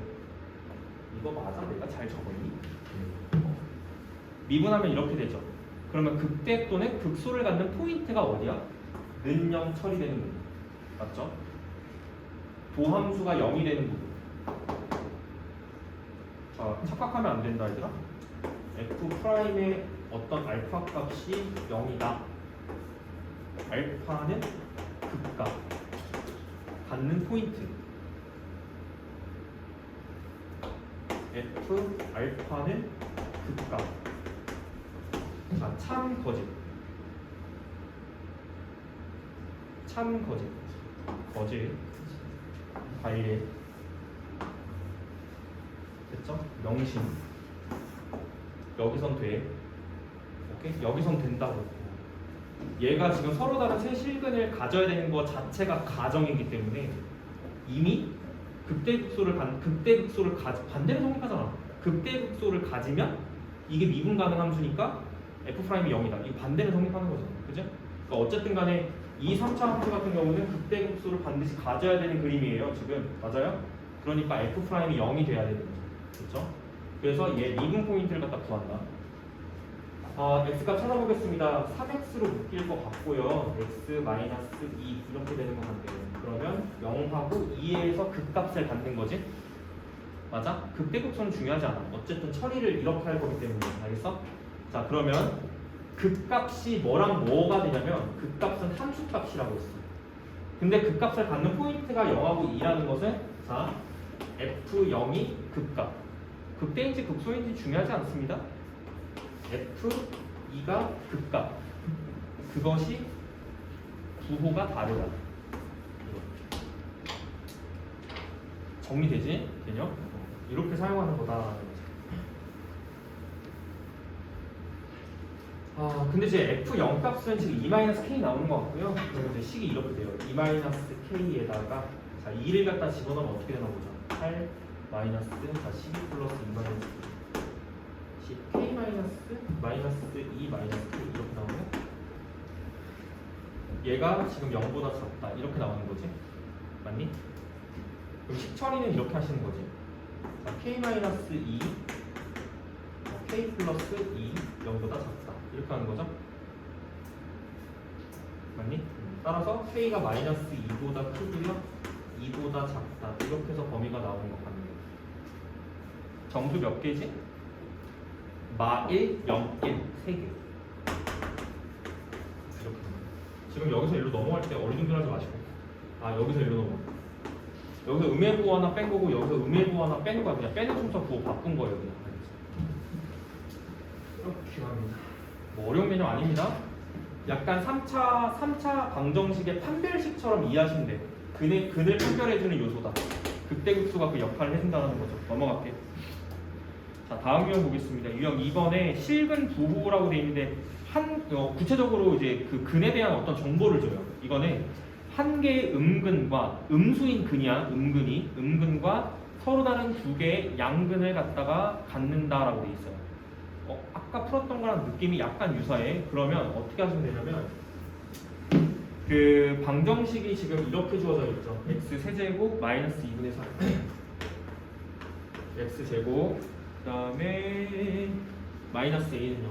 이거 맞아? 내가 잘 적었니? 미분하면 이렇게 되죠. 그러면 극대 또는 극소를 갖는 포인트가 어디야? 는0 처리되는 부분. 맞죠? 도함수가 0이 되는 부분. 자, 착각하면 안 된다 얘들아. f'의 어떤 알파 값이 0이다. 알파는 극값 갖는 포인트. f 알파는 극값. 자, 참 거짓. 참 거짓. 거짓, 관리, 됐죠? 명심. 여기선 돼. 오케이? 여기선 된다고. 얘가 지금 서로 다른 세 실근을 가져야 되는 것 자체가 가정이기 때문에 이미 극대극소를 반대로 성립하잖아. 극대극소를 가지면 이게 미분 가능 함수니까 F'이 0이다. 이거 반대로 성립하는 거잖아. 그죠? 그러니까 어쨌든 간에 이 3차 함수 같은 경우는 극대극소를 반드시 가져야 되는 그림이에요. 지금 맞아요? 그러니까 F'이 0이 돼야 되는 거죠. 그렇죠? 그래서 얘 미분 포인트를 갖다 구한다. x값 찾아보겠습니다. 3x로 묶일 것 같고요. x-2 이렇게 되는 것 같네요. 그러면 0하고 2에서 극값을 갖는 거지? 맞아? 극대극소는 중요하지 않아. 어쨌든 처리를 이렇게 할 거기 때문에. 알겠어? 자, 그러면 극값이 뭐랑 뭐가 되냐면 극값은 함수값이라고 했어. 근데 극값을 갖는 포인트가 0하고 2라는 것은 자, f0이 극값. 극대인지 극소인지 중요하지 않습니다. F2가 극값. 그것이 부호가 다르다. 정리되지? 개념? 이렇게 사용하는 거다. 근데 이제 F0 값은 지금 2-K 나오는 것 같고요. 그러면 이제 식이 이렇게 돼요. 2-K에다가 자 2를 갖다 집어넣으면 어떻게 되나 보자. 8 마이너스 자 12 플러스 2-K K 마이너스 2 마이너스 K 이렇게 나오면 얘가 지금 0보다 작다 이렇게 나오는 거지. 맞니? 그럼 식처리는 이렇게 하시는 거지. 자, K 마이너스 2 K 플러스 2 0보다 작다 이렇게 하는 거죠. 맞니? 따라서 K가 마이너스 2보다 크고요 2보다 작다 이렇게 해서 범위가 나오는 것 같네요. 정수 몇 개지? 마1, 0, 1, 3개. 이렇게. 지금 여기서 일로 넘어갈 때 어리둥절하지 마시고. 여기서 일로 넘어. 여기서 음해부호 하나 뺀 거고 여기서 음해부호 하나 뺀 거야. 그냥 빼는 순서 부호 바꾼 거예요. 그냥. 이렇게 합니다. 뭐 어려운 개념 아닙니다. 약간 3차 방정식의 판별식처럼 이해하시면 돼요. 근을 판별해주는 요소다. 극대극소가 그 역할을 해준다는 거죠. 넘어갈게요. 자, 다음 유형 보겠습니다. 유형 2번에 실근 부호라고 되어 있는데 구체적으로 이제 그 근에 대한 어떤 정보를 줘요. 이거는 한 개의 음근과 음수인 근이야. 음근과 서로 다른 두 개의 양근을 갖다가 갖는다라고 되어 있어요. 아까 풀었던 거랑 느낌이 약간 유사해. 그러면 어떻게 하시면 되냐면 그 방정식이 지금 이렇게 주어져 있죠. x 세제곱 마이너스 2분의 4 x 제곱 그 다음에 마이너스 a는요.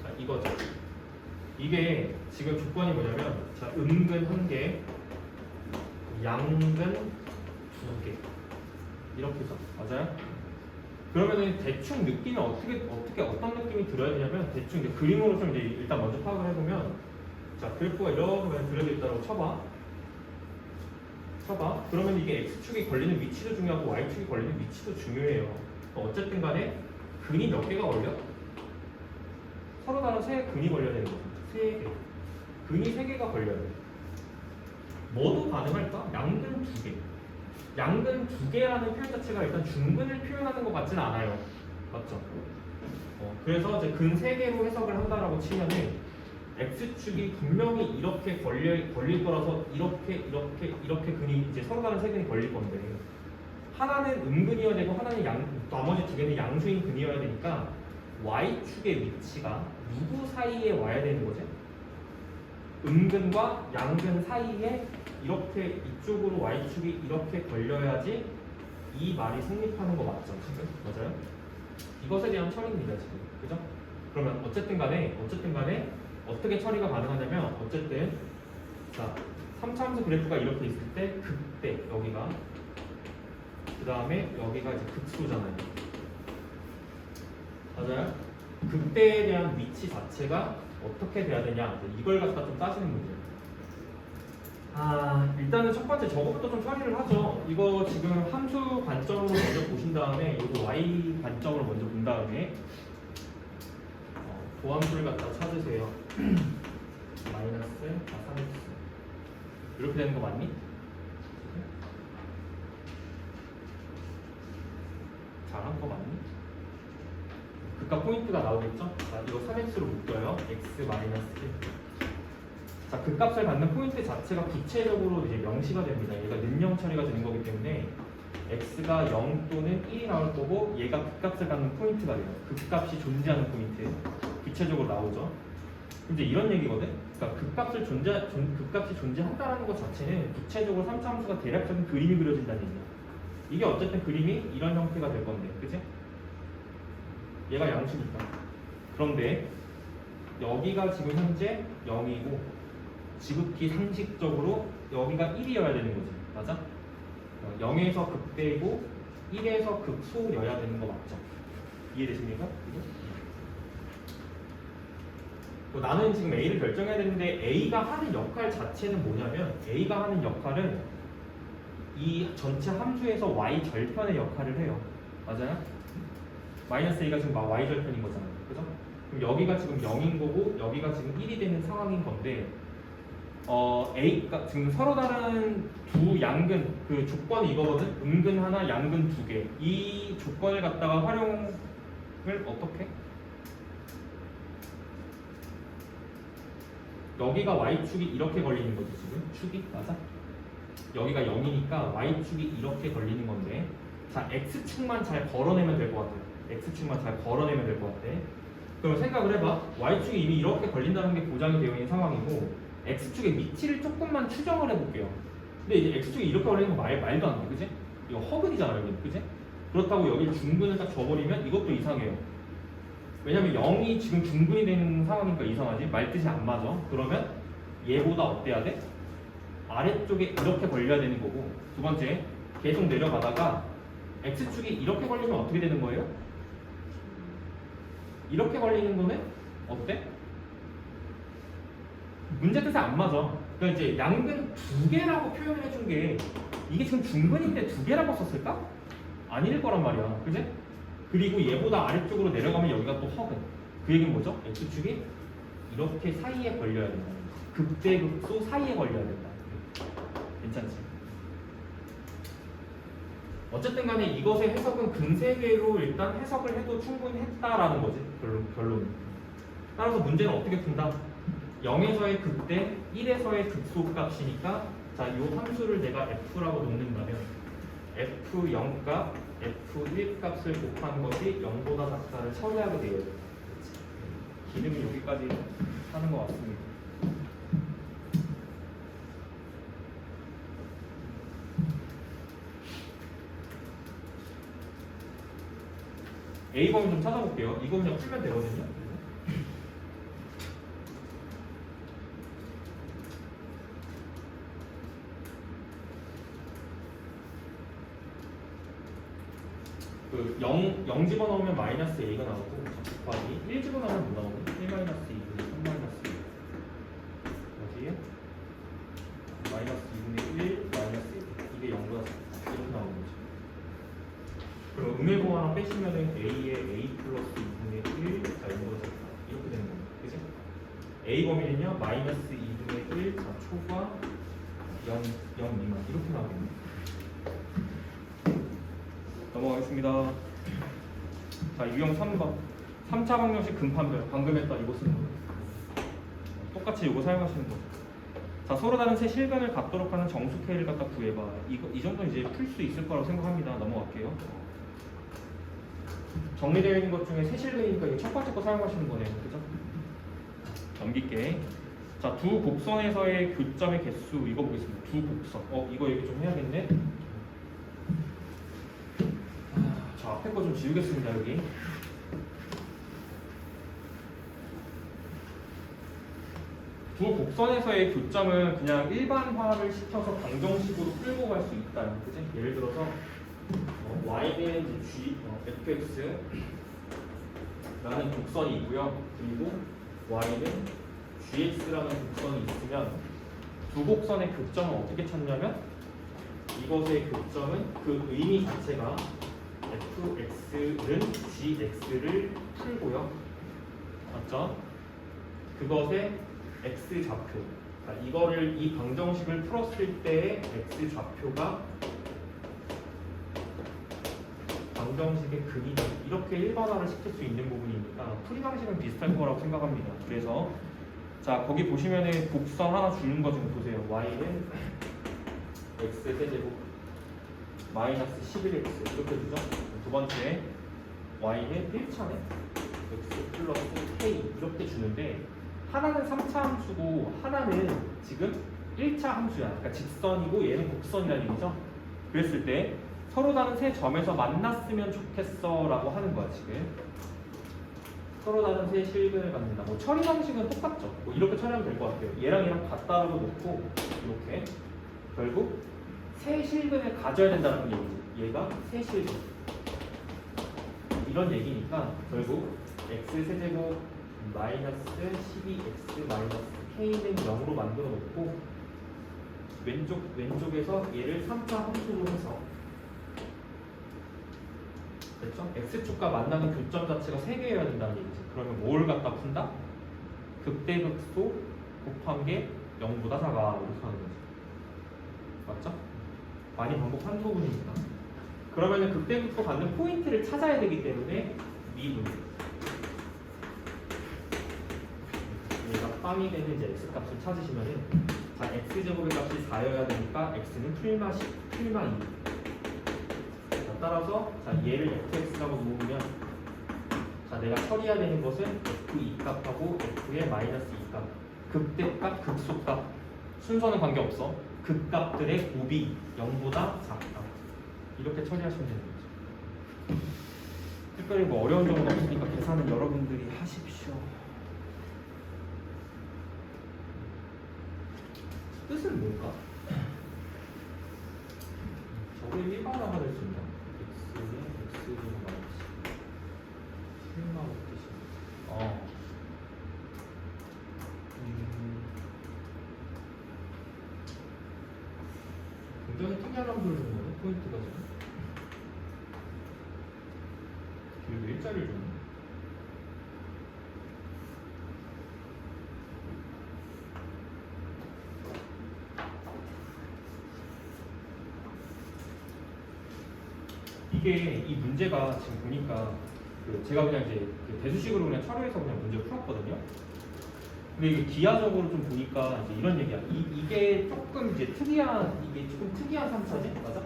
자, 이거죠. 이게 지금 조건이 뭐냐면 자, 음근 1개 양근 2개 이렇게죠. 맞아요? 그러면은 대충 느낌이 어떤 느낌이 들어야 되냐면 대충 이제 그림으로 좀 이제 일단 먼저 파악을 해보면 자 그래프가 이렇게 그려져 있다고 쳐봐. 그러면 이게 x축이 걸리는 위치도 중요하고 y축이 걸리는 위치도 중요해요. 어쨌든 간에 근이 몇 개가 걸려? 서로 다른 세 근이 걸려야 되는 거죠. 3개. 근이 3개가 걸려야 돼. 뭐도 가능할까? 양근 2개. 양근 2개라는 표현 자체가 일단 중근을 표현하는 것 같지는 않아요. 맞죠? 그래서 이제 근 3개로 해석을 한다라고 치면은 x축이 분명히 이렇게 걸릴 거라서 이렇게 근이 이제 서로 다른 세 근이 걸릴 건데 하나는 음근이어야 되고 하나는 나머지 2개는 양수인 근이어야 되니까 y축의 위치가 누구 사이에 와야 되는 거지? 음근과 양근 사이에 이렇게 이쪽으로 y축이 이렇게 걸려야지 이 말이 성립하는 거 맞죠? 지금? 맞아요? 이것에 대한 처리입니다 지금. 그죠? 그러면 어쨌든 간에 어떻게 처리가 가능하냐면 어쨌든 자 3차 함수 그래프가 이렇게 있을 때 극대 여기가 그 다음에 여기가 이제 극소잖아요. 맞아요? 극대에 대한 위치 자체가 어떻게 돼야 되냐 이걸 갖다 좀 따지는 문제예요. 일단은 첫 번째 저거부터 좀 처리를 하죠. 이거 지금 함수 관점으로 먼저 보신 다음에 이거 y 관점으로 먼저 본 다음에 도함수를 갖다 찾으세요. 마이너스 3x 이렇게 되는 거 맞니? 잘한 거 맞니? 극과 포인트가 나오겠죠? 자, 이거 3x로 묶여요. x 마이너스 1. 자, 극값을 갖는 포인트 자체가 구체적으로 이제 명시가 됩니다. 얘가 능령 처리가 되는 거기 때문에 x가 0 또는 1이 나올 거고 얘가 극값을 갖는 포인트가 돼요. 극값이 존재하는 포인트. 구체적으로 나오죠. 이제 이런 얘기거든. 그러니까 극값이 존재한다는 것 자체는 구체적으로 3차 함수가 대략적인 그림이 그려진다는 얘기야. 이게 어쨌든 그림이 이런 형태가 될 건데, 그치? 얘가 양수니까. 그런데 여기가 지금 현재 0이고 지극히 상식적으로 여기가 1이어야 되는 거지, 맞아? 0에서 극대고 1에서 극소여야 되는 거 맞죠? 이해되십니까? 나는 지금 A를 결정해야 되는데 A가 하는 역할 자체는 뭐냐면 A가 하는 역할은 이 전체 함수에서 y 절편의 역할을 해요. 맞아요? 마이너스 A가 지금 y 절편인 거잖아요. 그죠? 그럼 여기가 지금 0인 거고 여기가 지금 1이 되는 상황인 건데 A가 지금 서로 다른 두 양근 그 조건이 이거거든. 음근 하나, 양근 두 개. 이 조건을 갖다가 활용을 어떻게? 여기가 y축이 이렇게 걸리는 거지 지금 축이 맞아? 여기가 0이니까 y축이 이렇게 걸리는 건데 자 x축만 잘 걸어내면 될 것 같아. x축만 잘 걸어내면 될 것 같아. 그럼 생각을 해봐. y축이 이미 이렇게 걸린다는 게 보장이 되어 있는 상황이고 x축의 위치를 조금만 추정을 해볼게요. 근데 이제 x축이 이렇게 걸리는 거 말도 안 돼. 그지? 이거 허근이잖아 여기. 그지? 그렇다고 여기 중근을 딱 줘버리면 이것도 이상해요. 왜냐면 0이 지금 중근이 되는 상황이니까 이상하지? 말뜻이 안 맞아. 그러면 얘보다 어때야 돼? 아래쪽에 이렇게 걸려야 되는 거고 두 번째 계속 내려가다가 x축이 이렇게 걸리면 어떻게 되는 거예요? 이렇게 걸리는 거는 어때? 문제 뜻에 안 맞아. 그러니까 이제 양근 두 개라고 표현을 해준 게 이게 지금 중근인데 두 개라고 썼을까? 아닐 거란 말이야. 그지? 그리고 얘보다 아래쪽으로 내려가면 여기가 또 허근. 그 얘기는 뭐죠? x축이 이렇게 사이에 걸려야 된다. 극대 극소 사이에 걸려야 된다. 괜찮지? 어쨌든 간에 이것의 해석은 근세계로 일단 해석을 해도 충분했다라는 거지. 결론은. 따라서 문제는 어떻게 푼다? 0에서의 극대, 1에서의 극소값이니까 자, 이 함수를 내가 f라고 놓는다면 f0 값, f1 값을 곱한 것이 0보다 작다를 처리하게 되어요. 기능이 여기까지 하는 것 같습니다. A범위 좀 찾아볼게요. 이거 그냥 풀면 되거든요. 그 0 집어넣으면 마이너스 A가 나오고 곱하기 1 집어넣으면 뭐 나오니? 1 마이너스 2분의 3 마이너스 2 여기에 마이너스 2분의 1 마이너스 1 이게 0보다 작다 이렇게 나오는 거죠. 그럼 음해보 하나 빼시면은 A에 A 플러스 2분의 1 자 0보다 작다 이렇게 되는 겁니다. 그치? A 범위는요 마이너스 2분의 1 자 초과 0 미만 이렇게 나오겠네요. 넘어가겠습니다. 자, 유형 3번. 3차 방정식 근판별. 방금 했다. 이거 쓰는 거예요. 똑같이 이거 사용하시는 거죠. 자, 서로 다른 세 실근을 갖도록 하는 정수 K를 갖다 구해봐. 이 정도는 이제 풀 수 있을 거라고 생각합니다. 넘어갈게요. 정리되어 있는 것 중에 세 실근이니까 이거 첫 번째 거 사용하시는 거네요. 그죠? 넘길게. 자, 두 곡선에서의 교점의 개수. 이거 보겠습니다. 두 곡선. 이거 얘기 좀 해야겠네. 자, 앞에 거 좀 지우겠습니다. 여기 두 곡선에서의 교점은 그냥 일반화를 시켜서 방정식으로 끌고 갈 수 있다. 그치? 예를 들어서 y는 fx 라는 곡선이 있고요. 그리고 y는 gx라는 곡선이 있으면 두 곡선의 교점은 어떻게 찾냐면 이것의 교점은 그 의미 자체가 fx는 gx를 풀고요. 맞죠? 그것의 x 좌표 자, 이거를 이 방정식을 풀었을 때의 x 좌표가 방정식의 근이다. 이렇게 일반화를 시킬 수 있는 부분이니까 풀이 방식은 비슷할 거라고 생각합니다. 그래서 자 거기 보시면은 곡선 하나 주는 거 좀 보세요. y는 x 세제곱 마이너스 11x 이렇게 주죠. 두 번째 y는 1차네 x 플러스 k 이렇게 주는데 하나는 3차 함수고 하나는 지금 1차 함수야. 그러니까 직선이고 얘는 곡선이라는 얘기죠. 그랬을 때 서로 다른 세 점에서 만났으면 좋겠어 라고 하는 거야. 지금 서로 다른 세 실근을 갖는다. 뭐 처리 방식은 똑같죠. 뭐 이렇게 처리하면 될 것 같아요. 얘랑 얘랑 같다라고 놓고 이렇게 결국 세 실근을 가져야 된다는 얘기지. 얘가 세 실근 이런 얘기니까 결국 x 세제곱 마이너스 12x 마이너스 k는 0으로 만들어 놓고 왼쪽에서 얘를 3차 함수로 해서 됐죠? x축과 만나는 교점 자체가 3개여야 된다는 얘기지. 그러면 뭘 갖다 푼다? 극대극소 곱한 게 0보다 작아 이렇게 하는 거지. 맞죠? 많이 반복한 부분이니까. 그러면은 극대극소 갖는 포인트를 찾아야 되기 때문에 미분 얘가 빵이 되는 이제 x 값을 찾으시면은 자 x제곱의 값이 4여야 되니까 x는 풀마 10, 풀마 2. 따라서 자 얘를 fx라고 놓으면 자 내가 처리해야 되는 것은 f2 값하고 f의 마이너스 2값 극대값 극소값 순서는 관계없어. 극값들의 곱이 0보다 작다 이렇게 처리하시면 되는 거죠. 특별히 뭐 어려운 점은 없으니까 계산은 여러분들이 하십시오. 뜻은 뭘까? 저게 일반화가 될 수 있나? x는 마이너스 1만 뜻이 굉장히 특이한 함수를 준 거네. 포인트가 지금 길게 일자리를 줬네. 이게 이 문제가 지금 보니까 제가 그냥 이제 대수식으로 그냥 차로해서 그냥 문제 풀었거든요. 근데 이게 기하적으로 좀 보니까 이제 이런 얘기야. 이게 조금 이제 이게 조금 특이한 3차지, 맞아?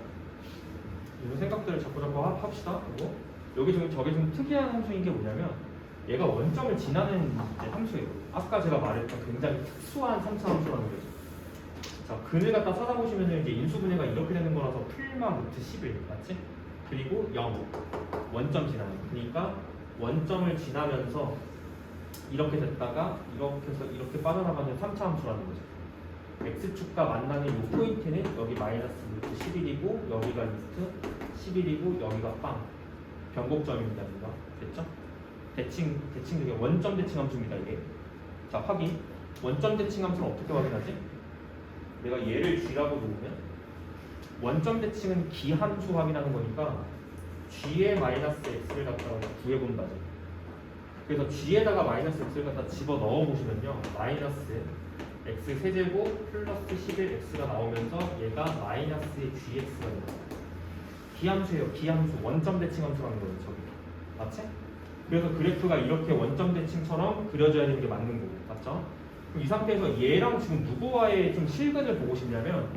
이런 생각들을 자꾸 합시다. 그리고 여기 좀 저게 좀 특이한 함수인 게 뭐냐면 얘가 원점을 지나는 이제 함수예요. 아까 제가 말했던 굉장히 특수한 3차 함수라는 거죠. 자, 근을 갖다 찾아보시면은 이제 인수분해가 이렇게 되는 거라서 풀마 루트 11 맞지? 그리고 0 원점 지나요. 그러니까 원점을 지나면서 이렇게 됐다가 이렇게 해서 이렇게 빠져나가는 3차 함수라는 거죠. x축과 만나는 이 포인트는 여기 마이너스 루트 11이고 여기가 루트 11이고 여기가 빵 변곡점입니다. 이거 됐죠? 대칭 되게 원점 대칭 함수입니다. 이게 자 확인. 원점 대칭 함수는 어떻게 확인하지? 내가 얘를 g라고 놓으면 원점 대칭은 기함수 확인하는 거니까 g에 마이너스 x를 갖다가 구해본다죠. 그래서 g에다가 마이너스 x를 갖다 집어 넣어 보시면요 마이너스 x 세제곱 플러스 11x가 나오면서 얘가 마이너스의 gx가 됩니다. 기함수예요. 기함수 원점 대칭 함수라는 거예요. 저기 맞지? 그래서 그래프가 이렇게 원점 대칭처럼 그려져야 되는 게 맞는 거고 맞죠? 그럼 이 상태에서 얘랑 지금 누구와의 좀 실근을 보고 싶냐면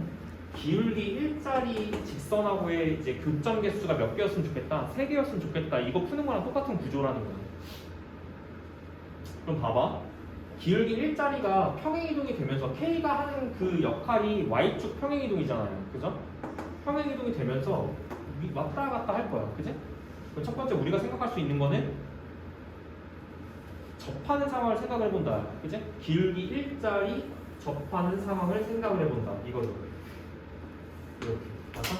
기울기 1짜리 직선하고의 이제 교점 개수가 몇 개였으면 좋겠다, 3개였으면 좋겠다. 이거 푸는 거랑 똑같은 구조라는 거예요. 그럼 봐봐. 기울기 1짜리가 평행이동이 되면서 K가 하는 그 역할이 Y축 평행이동이잖아요. 그죠? 평행이동이 되면서 왔다 갔다 할 거야. 그지? 그럼 첫 번째 우리가 생각할 수 있는 거는 접하는 상황을 생각을 해본다. 그지? 기울기 1짜리 접하는 상황을 생각을 해본다. 이거죠. 이렇게. 맞아?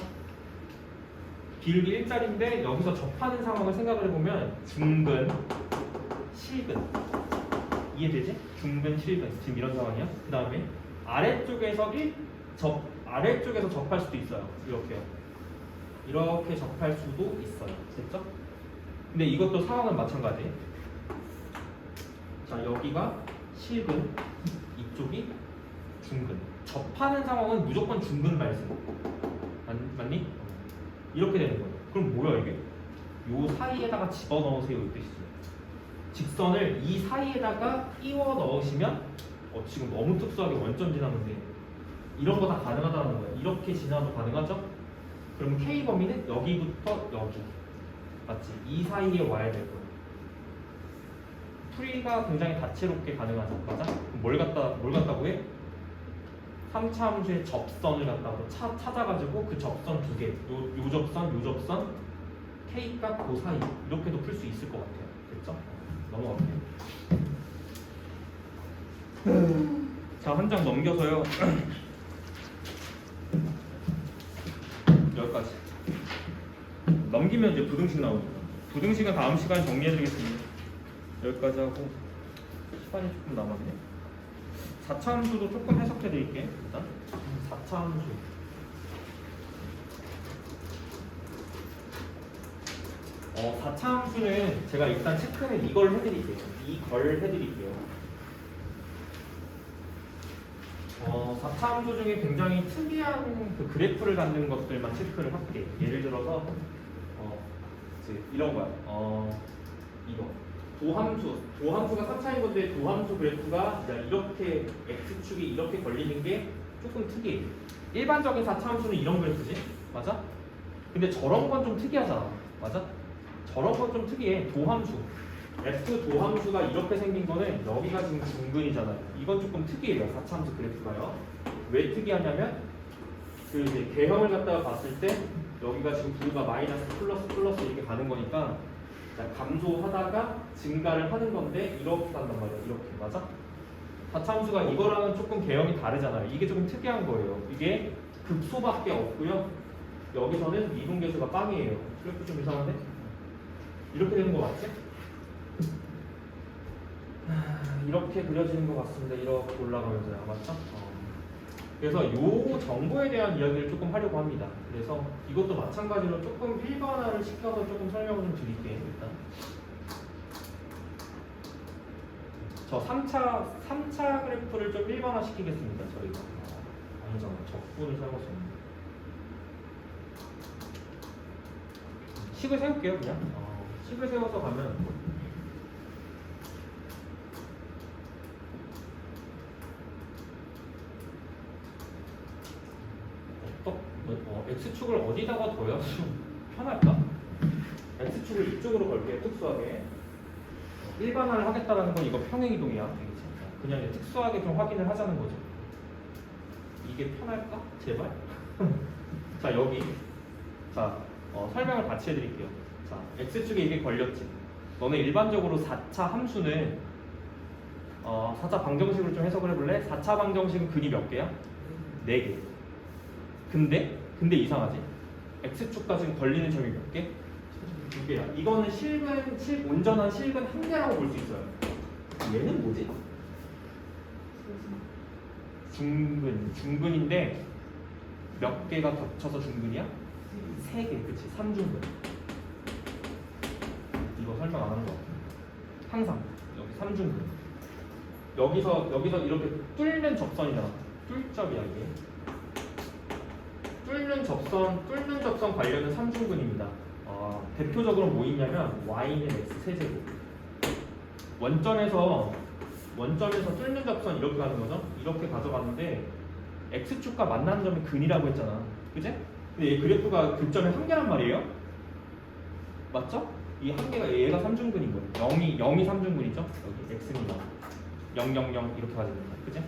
기울기 1짜리인데 여기서 접하는 상황을 생각을 해보면 중근, 실근. 이해되지? 중근, 실근. 지금 이런 상황이야. 그 다음에 아래쪽에서 아래쪽에서 접할 수도 있어요. 이렇게요. 이렇게 접할 수도 있어요. 됐죠? 근데 이것도 상황은 마찬가지. 자, 여기가 실근, 이쪽이 중근. 접하는 상황은 무조건 중근 발생. 맞니? 이렇게 되는 거예요. 그럼 뭐야 이게? 요 사이에다가 집어넣으세요 이 뜻이지. 직선을 이 사이에다가 끼워 넣으시면 지금 너무 특수하게 원점 지나는데 이런 거 다 가능하다는 거예요. 이렇게 지나도 가능하죠? 그러면 K 범위는 여기부터 여기 맞지? 이 사이에 와야 될 거예요. 풀이가 굉장히 다채롭게 가능하죠. 맞아? 그럼 뭘 갖다고 해? 3차 함수의 접선을 갖다가 찾아가지고 그 접선 두 개, 요 접선, K값 그 사이 이렇게도 풀 수 있을 것 같아요. 됐죠? 넘어갈게요. 자, 한 장 넘겨서요. 여기까지. 넘기면 이제 부등식 나오죠. 부등식은 다음 시간에 정리해드리겠습니다. 여기까지 하고 시간이 조금 남았네. 4차 함수도 조금 해석해드릴게요. 일단 4차 함수. 어, 4차 함수는 제가 일단 체크는 이걸 해드릴게요. 이걸 해드릴게요. 4차 함수 중에 굉장히 특이한 그 그래프를 갖는 것들만 체크를 할게요. 예를 들어서 이런 거야. 이거 도함수가 3차인 건데 도함수 그래프가 이렇게 x축이 이렇게 걸리는 게 조금 특이해. 일반적인 4차 함수는 이런 그래프지, 맞아? 근데 저런 건 좀 특이하잖아, 맞아? 저런 건 좀 특이해. 도함수 f 도함수가 이렇게 생긴 거는 여기가 지금 중근이잖아요. 이건 조금 특이해요. 4차 함수 그래프가요. 왜 특이하냐면 그 이제 개형을 갖다가 봤을 때 여기가 지금 부가 마이너스 플러스 이렇게 가는 거니까 감소하다가 증가를 하는 건데 이렇게 간단 말이야. 이렇게 맞아? 4차 함수가 이거랑은 조금 개형이 다르잖아요. 이게 조금 특이한 거예요. 이게 극소밖에 없고요. 여기서는 미분계수가 빵이에요. 그래프 좀 이상한데? 이렇게 되는 거 맞지? 이렇게 그려지는 것 같습니다. 이렇게 올라가면서요. 맞죠? 그래서 요 정보에 대한 이야기를 조금 하려고 합니다. 그래서 이것도 마찬가지로 조금 일반화를 시켜서 조금 설명을 좀 드릴게요. 일단 저 3차 그래프를 좀 일반화 시키겠습니다. 저희가 아니잖아. 적분을 사용했습니다. 식을 세울게요. 그냥 식을 세워서 가면 X축을 어디다가 둬야 편할까? X축을 이쪽으로 걸게요. 특수하게 일반화를 하겠다는 건 이거 평행이동이야. 그냥 이제 특수하게 좀 확인을 하자는 거죠. 이게 편할까? 제발. 자, 여기 설명을 같이 해드릴게요. 자, X축에 이게 걸렸지. 너네 일반적으로 4차 함수는 4차 방정식으로 좀 해석을 해볼래? 4차 방정식은 근이 몇 개야? 4개. 근데 이상하지? X축까지 걸리는 점이 몇 개? 2개야. 이거는 온전한 실근 한 개라고 볼 수 있어요. 얘는 뭐지? 중근인데 몇 개가 겹쳐서 중근이야? 3개, 그치? 3중근. 이거 설명 안 하는 거 같아. 항상 여기 3중근. 여기서 이렇게 뚫는 접선이잖아. 뚫접이야 이게. 뚫는 접선 관련은 3중근입니다. 대표적으로 뭐 있냐면 y는 x 세제곱. 원점에서 뚫는 접선 이렇게 가는 거죠. 이렇게 가져가는데 x축과 만나는 점이 근이라고 했잖아. 그지? 근데 이 그래프가 극점의 한 개란 말이에요. 맞죠? 이 한 개가 얘가 3중근인 거예요. 0이 3중근이죠. 여기 x입니다. 0, 0, 0 이렇게 가집니다. 그지?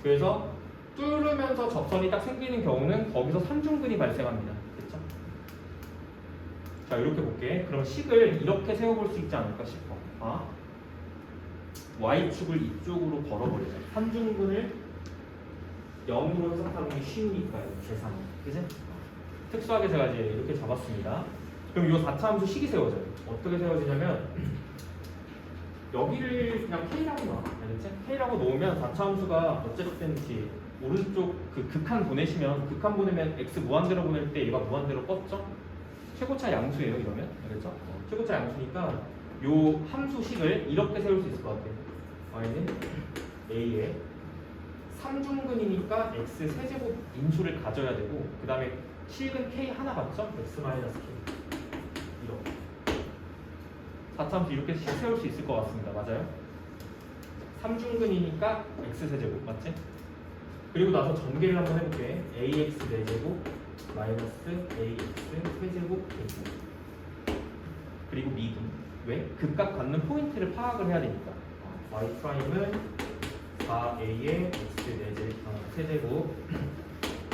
그래서 뚫으면서 접선이 딱 생기는 경우는 거기서 3중근이 발생합니다. 됐죠? 자, 이렇게 볼게. 그럼 식을 이렇게 세워볼 수 있지 않을까 싶어. y축을 이쪽으로 걸어버리자. 3중근을 0으로 해석하는 게 쉬우니까요. 계산이. 그지? 특수하게 제가 이제 이렇게 잡았습니다. 그럼 이 4차 함수 식이 세워져요. 어떻게 세워지냐면 여기를 그냥 K라고 놔. 알겠지? K라고 놓으면 4차 함수가 어쨌든 오른쪽 그 극한 보내시면 x 무한대로 보낼 때 얘가 무한대로 뻗죠? 최고차 양수예요. 이러면. 알겠죠? 최고차 양수니까 요 함수식을 이렇게 세울 수 있을 것 같아요. y는 a의 3중근이니까 x 세제곱 인수를 가져야 되고 그 다음에 실근 k 하나 맞죠? x 마이너스 k 이렇게 4차함수 이렇게 세울 수 있을 것 같습니다. 맞아요? 3중근이니까 x 세제곱 맞지? 그리고 나서 전개를 한번 해볼게. ax 4제곱 마이너스 ax 세제곱 k 그리고 미분 왜? 극각 갖는 포인트를 파악을 해야 되니까 y 프라임은 4a의 x 세제곱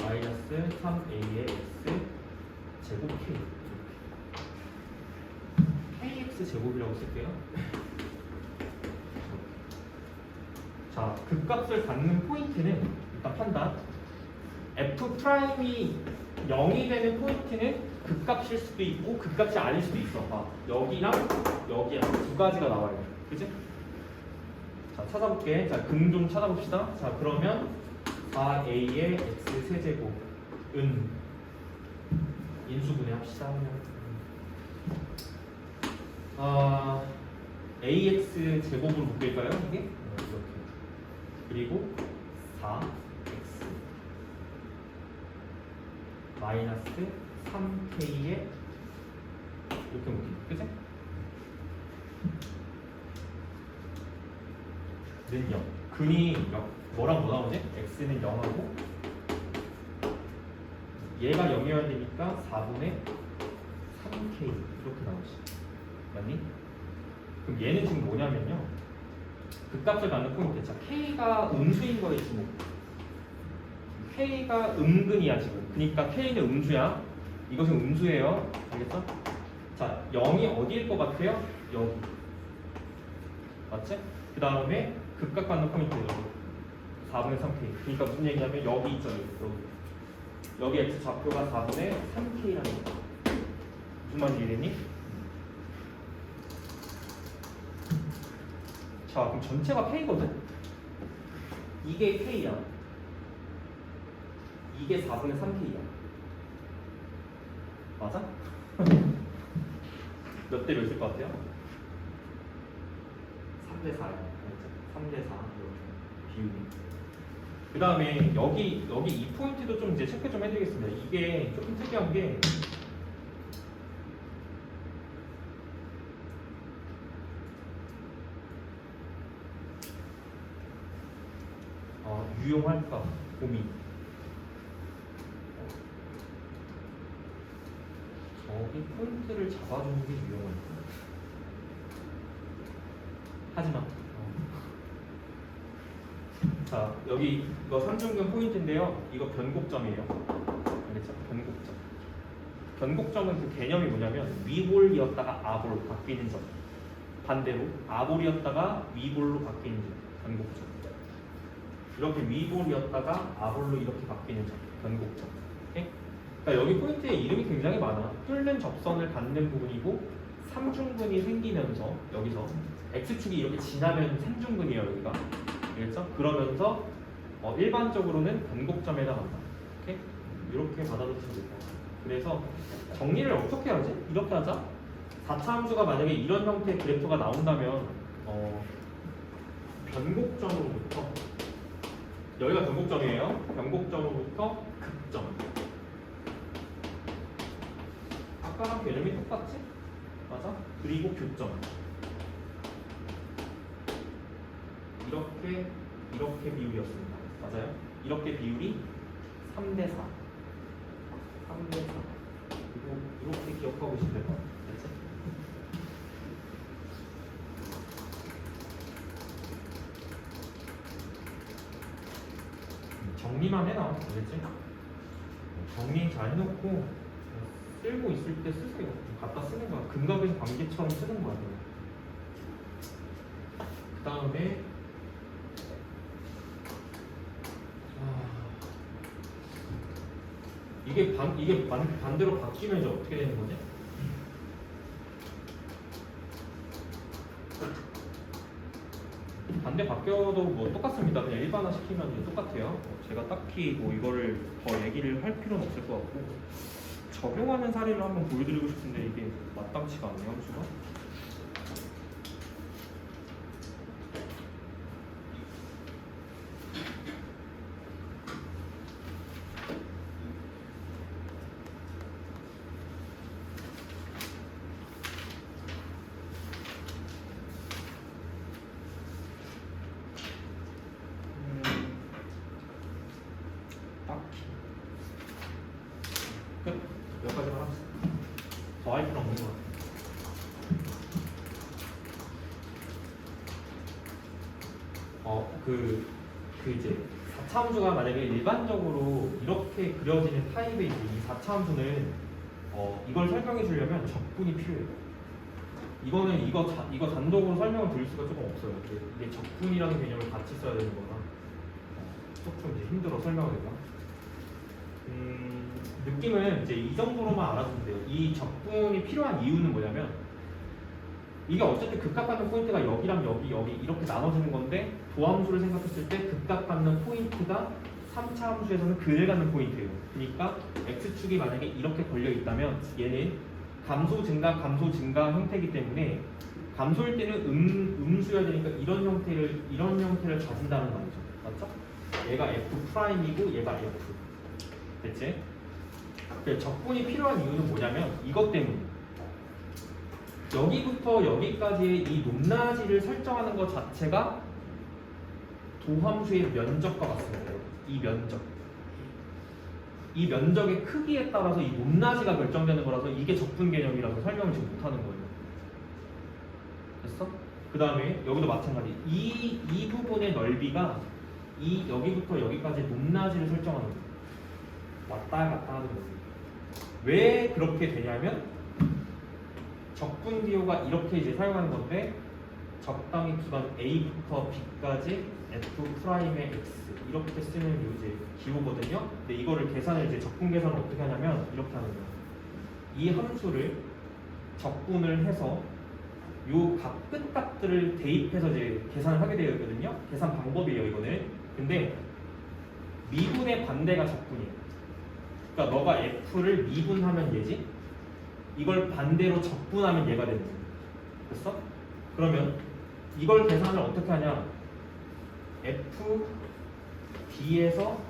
마이너스 3a의 x 제곱 k kx 제곱이라고 쓸게요. 자, 극값을 갖는 포인트는 일단 판단. f 프라임이 0이 되는 포인트는 극값일 수도 있고 극값이 아닐 수도 있어. 여기랑 여기랑 두 가지가 나와요. 그치? 자, 찾아볼게. 자, 근 좀 찾아봅시다. 자, 그러면 4a의 x 세제곱은 인수분해 합시다. ax 제곱으로 묶일까요? 이게? 이렇게. 그리고 4x 마이너스 3k에 이렇게 묶이죠. 그치? 는 0. 근이 0. 뭐랑 뭐 나오지? x는 0하고 얘가 0이어야 되니까 4분의 3k 이렇게 나오지. 맞니? 그럼 얘는 지금 뭐냐면요. 극값을 갖는 포인트. 자, k가 음수인 거에 주목. k가 음근이야 지금. 그러니까 k는 음수야. 이것은 음수예요. 알겠어? 자, 0이 어디일 것 같아요? 여기. 맞지? 그 다음에 극값 갖는 포인트 여기. 4분의 3k. 그러니까 무슨 얘기냐면 여기 있죠. 여기 x 좌표가 4분의 3k라는 거. 무슨 말인지 이해했니? 자, 그럼 전체가 k거든? 이게 k야. 이게 4분의 3k야. 맞아? 몇 대 몇일 것 같아요? 3대 4야. 3대 4 비율이. 그 다음에 여기 이 포인트도 좀 이제 체크 좀 해드리겠습니다. 이게 조금 특이한 게 유용할까 고민. 저기 포인트를 잡아주는 게 유용할까? 하지마. 자, 여기 이거 3중근 포인트인데요. 이거 변곡점이에요. 알겠죠? 변곡점. 변곡점은 그 개념이 뭐냐면 위볼이었다가 아볼 바뀌는 점. 반대로 아볼이었다가 위볼로 바뀌는 점. 변곡점. 이렇게 위볼이었다가 아볼로 이렇게 바뀌는 점. 변곡점. 오케이? 그러니까 여기 포인트에 이름이 굉장히 많아. 뚫는 접선을 갖는 부분이고 3중근이 생기면서 여기서 x축이 이렇게 지나면 3중근이에요. 여기가. 알겠죠? 그러면서 일반적으로는 변곡점에 해당한다. 오케이? 이렇게 받아주시면 될 것 같아요. 그래서 정리를 어떻게 하지? 이렇게 하자. 4차 함수가 만약에 이런 형태의 그래프가 나온다면 변곡점으로부터 여기가 변곡점이에요. 변곡점으로부터 극점. 아까랑 개념이 똑같지? 맞아? 그리고 교점. 이렇게 비율이었습니다. 맞아요? 이렇게 비율이 3대 4. 3대 4. 그리고 이렇게 기억하고 있으면 될 것 같아요. 됐지? 정리만 해놔. 알겠지? 정리 잘 해놓고 쓸고 있을 때 쓰세요. 갖다 쓰는 거야. 근각의 관계처럼 쓰는 거야. 그 다음에 이게 반대로 바뀌면 이제 어떻게 되는 거지? 반대 바뀌어도 뭐 똑같습니다. 그냥 일반화 시키면 똑같아요. 제가 딱히 뭐 이거를 더 얘기를 할 필요는 없을 것 같고 적용하는 사례를 한번 보여드리고 싶은데 이게 마땅치가 않네요, 함수가. 없는 것 같아요. 이제 4차 함수가 만약에 일반적으로 이렇게 그려지는 타입의 이제 이 4차 함수는 이걸 설명해 주려면 적분이 필요해요. 이거는 이거 단독으로 설명을 드릴 수가 조금 없어요. 이게 적분이라는 개념을 같이 써야 되는 거라 조금 이제 힘들어 설명하기가. 느낌은 이제 이 정도로만 알아두면 돼요. 이 적분이 필요한 이유는 뭐냐면 이게 어쨌든 극각받는 포인트가 여기랑 여기 이렇게 나눠지는 건데 도함수를 생각했을 때 극각받는 포인트가 3차 함수에서는 그를 갖는 포인트예요. 그러니까 x축이 만약에 이렇게 걸려 있다면 얘는 감소 증가 형태이기 때문에 감소일 때는 음수여야 되니까 이런 형태를 가진다는 말이죠. 맞죠? 얘가 F'이고 얘가 F. 됐지? 적분이 필요한 이유는 뭐냐면 이것 때문에 여기부터 여기까지의 이 높낮이를 설정하는 것 자체가 도함수의 면적과 같습니다. 이 면적의 크기에 따라서 이 높낮이가 결정되는 거라서 이게 적분 개념이라서 설명을 지금 못하는 거예요. 됐어? 그 다음에 여기도 마찬가지. 이 부분의 넓이가 여기부터 여기까지 높낮이를 설정하는 거예요. 왔다 갔다 하는 거예요. 왜 그렇게 되냐면 적분 기호가 이렇게 이제 사용하는 건데 적당히 기반 A부터 B까지 F'의 X 이렇게 쓰는 이제 기호거든요. 근데 이거를 계산을 이제 적분 계산을 어떻게 하냐면 이렇게 하는 거예요. 이 함수를 적분을 해서 요 각 끝값들을 대입해서 이제 계산을 하게 되어 있거든요. 계산 방법이에요, 이거는. 근데 미분의 반대가 적분이에요. 그러니까 너가 F를 미분하면 얘지. 이걸 반대로 적분하면 얘가 되는 거예요. 됐어? 그러면 이걸 계산을 어떻게 하냐? FB에서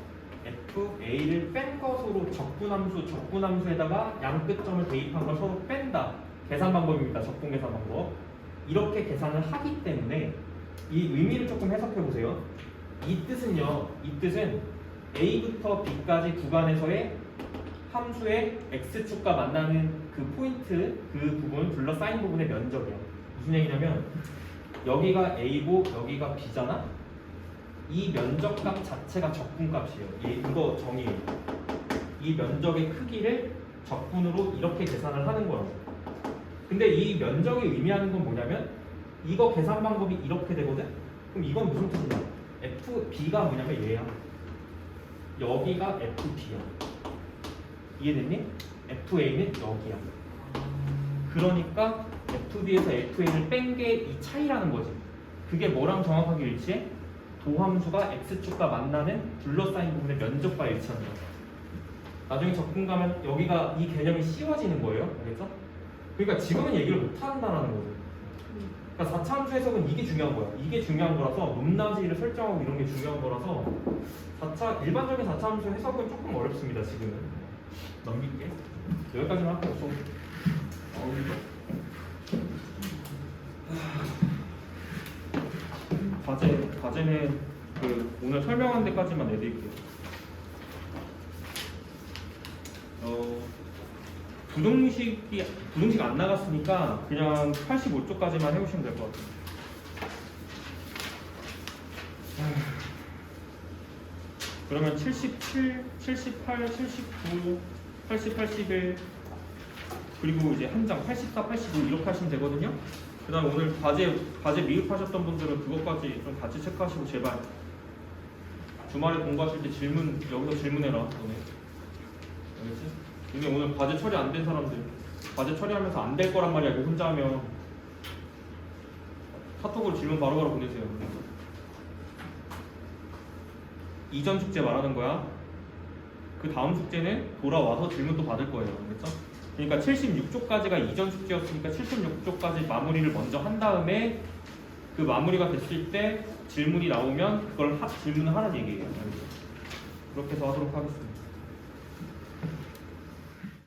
FA를 뺀 것으로 적분함수에다가 양 끝점을 대입한 걸 서로 뺀다. 계산 방법입니다. 적분 계산 방법. 이렇게 계산을 하기 때문에 이 의미를 조금 해석해 보세요. 이 뜻은 A부터 B까지 구간에서의 함수의 x축과 만나는 그 포인트, 그 부분, 둘러싸인 부분의 면적이야. 무슨 얘기냐면 여기가 A고 여기가 B잖아? 이 면적값 자체가 적분값이에요. 이거 정의예요. 이 면적의 크기를 적분으로 이렇게 계산을 하는 거라고. 근데 이 면적이 의미하는 건 뭐냐면 이거 계산 방법이 이렇게 되거든? 그럼 이건 무슨 뜻이냐? FB가 뭐냐면 얘야. 여기가 FB야. 이해됐니? FA는 여기야. 그러니까 FB에서 FA를 뺀 게 이 차이라는 거지. 그게 뭐랑 정확하게 일치해? 도함수가 X축과 만나는 둘러싸인 부분의 면적과 일치하는 거야. 나중에 적분 가면 여기가 이 개념이 씌워지는 거예요. 알겠죠? 그러니까 지금은 얘기를 못 한다는 거죠. 그러니까 4차 함수 해석은 이게 중요한 거야. 이게 중요한 거라서 높낮이를 설정하고 이런 게 중요한 거라서 일반적인 4차 함수 해석은 조금 어렵습니다. 지금은. 넘길게. 여기까지만 할게요. 과제는 오늘 설명한 데까지만 내드릴게요. 부등식 안 나갔으니까 그냥 85쪽까지만 해오시면 될 것 같아요. 그러면 77, 78, 79, 80, 81 그리고 이제 한 장 84, 85 이렇게 하시면 되거든요. 그 다음 오늘 과제 미흡하셨던 분들은 그것까지 좀 같이 체크하시고 제발 주말에 공부하실 때 여기서 질문해라. 너네. 알겠지? 근데 오늘 과제 처리 안 된 사람들 과제 처리하면서 안 될 거란 말이야. 이거 혼자 하면 카톡으로 질문 바로바로 보내세요. 이전 숙제 말하는 거야. 그 다음 숙제는 돌아와서 질문 또 받을 거예요. 알겠죠? 그러니까 76쪽까지가 이전 숙제였으니까 76쪽까지 마무리를 먼저 한 다음에 그 마무리가 됐을 때 질문이 나오면 그걸 질문을 하라는 얘기예요. 알겠죠? 그렇게 해서 하도록 하겠습니다.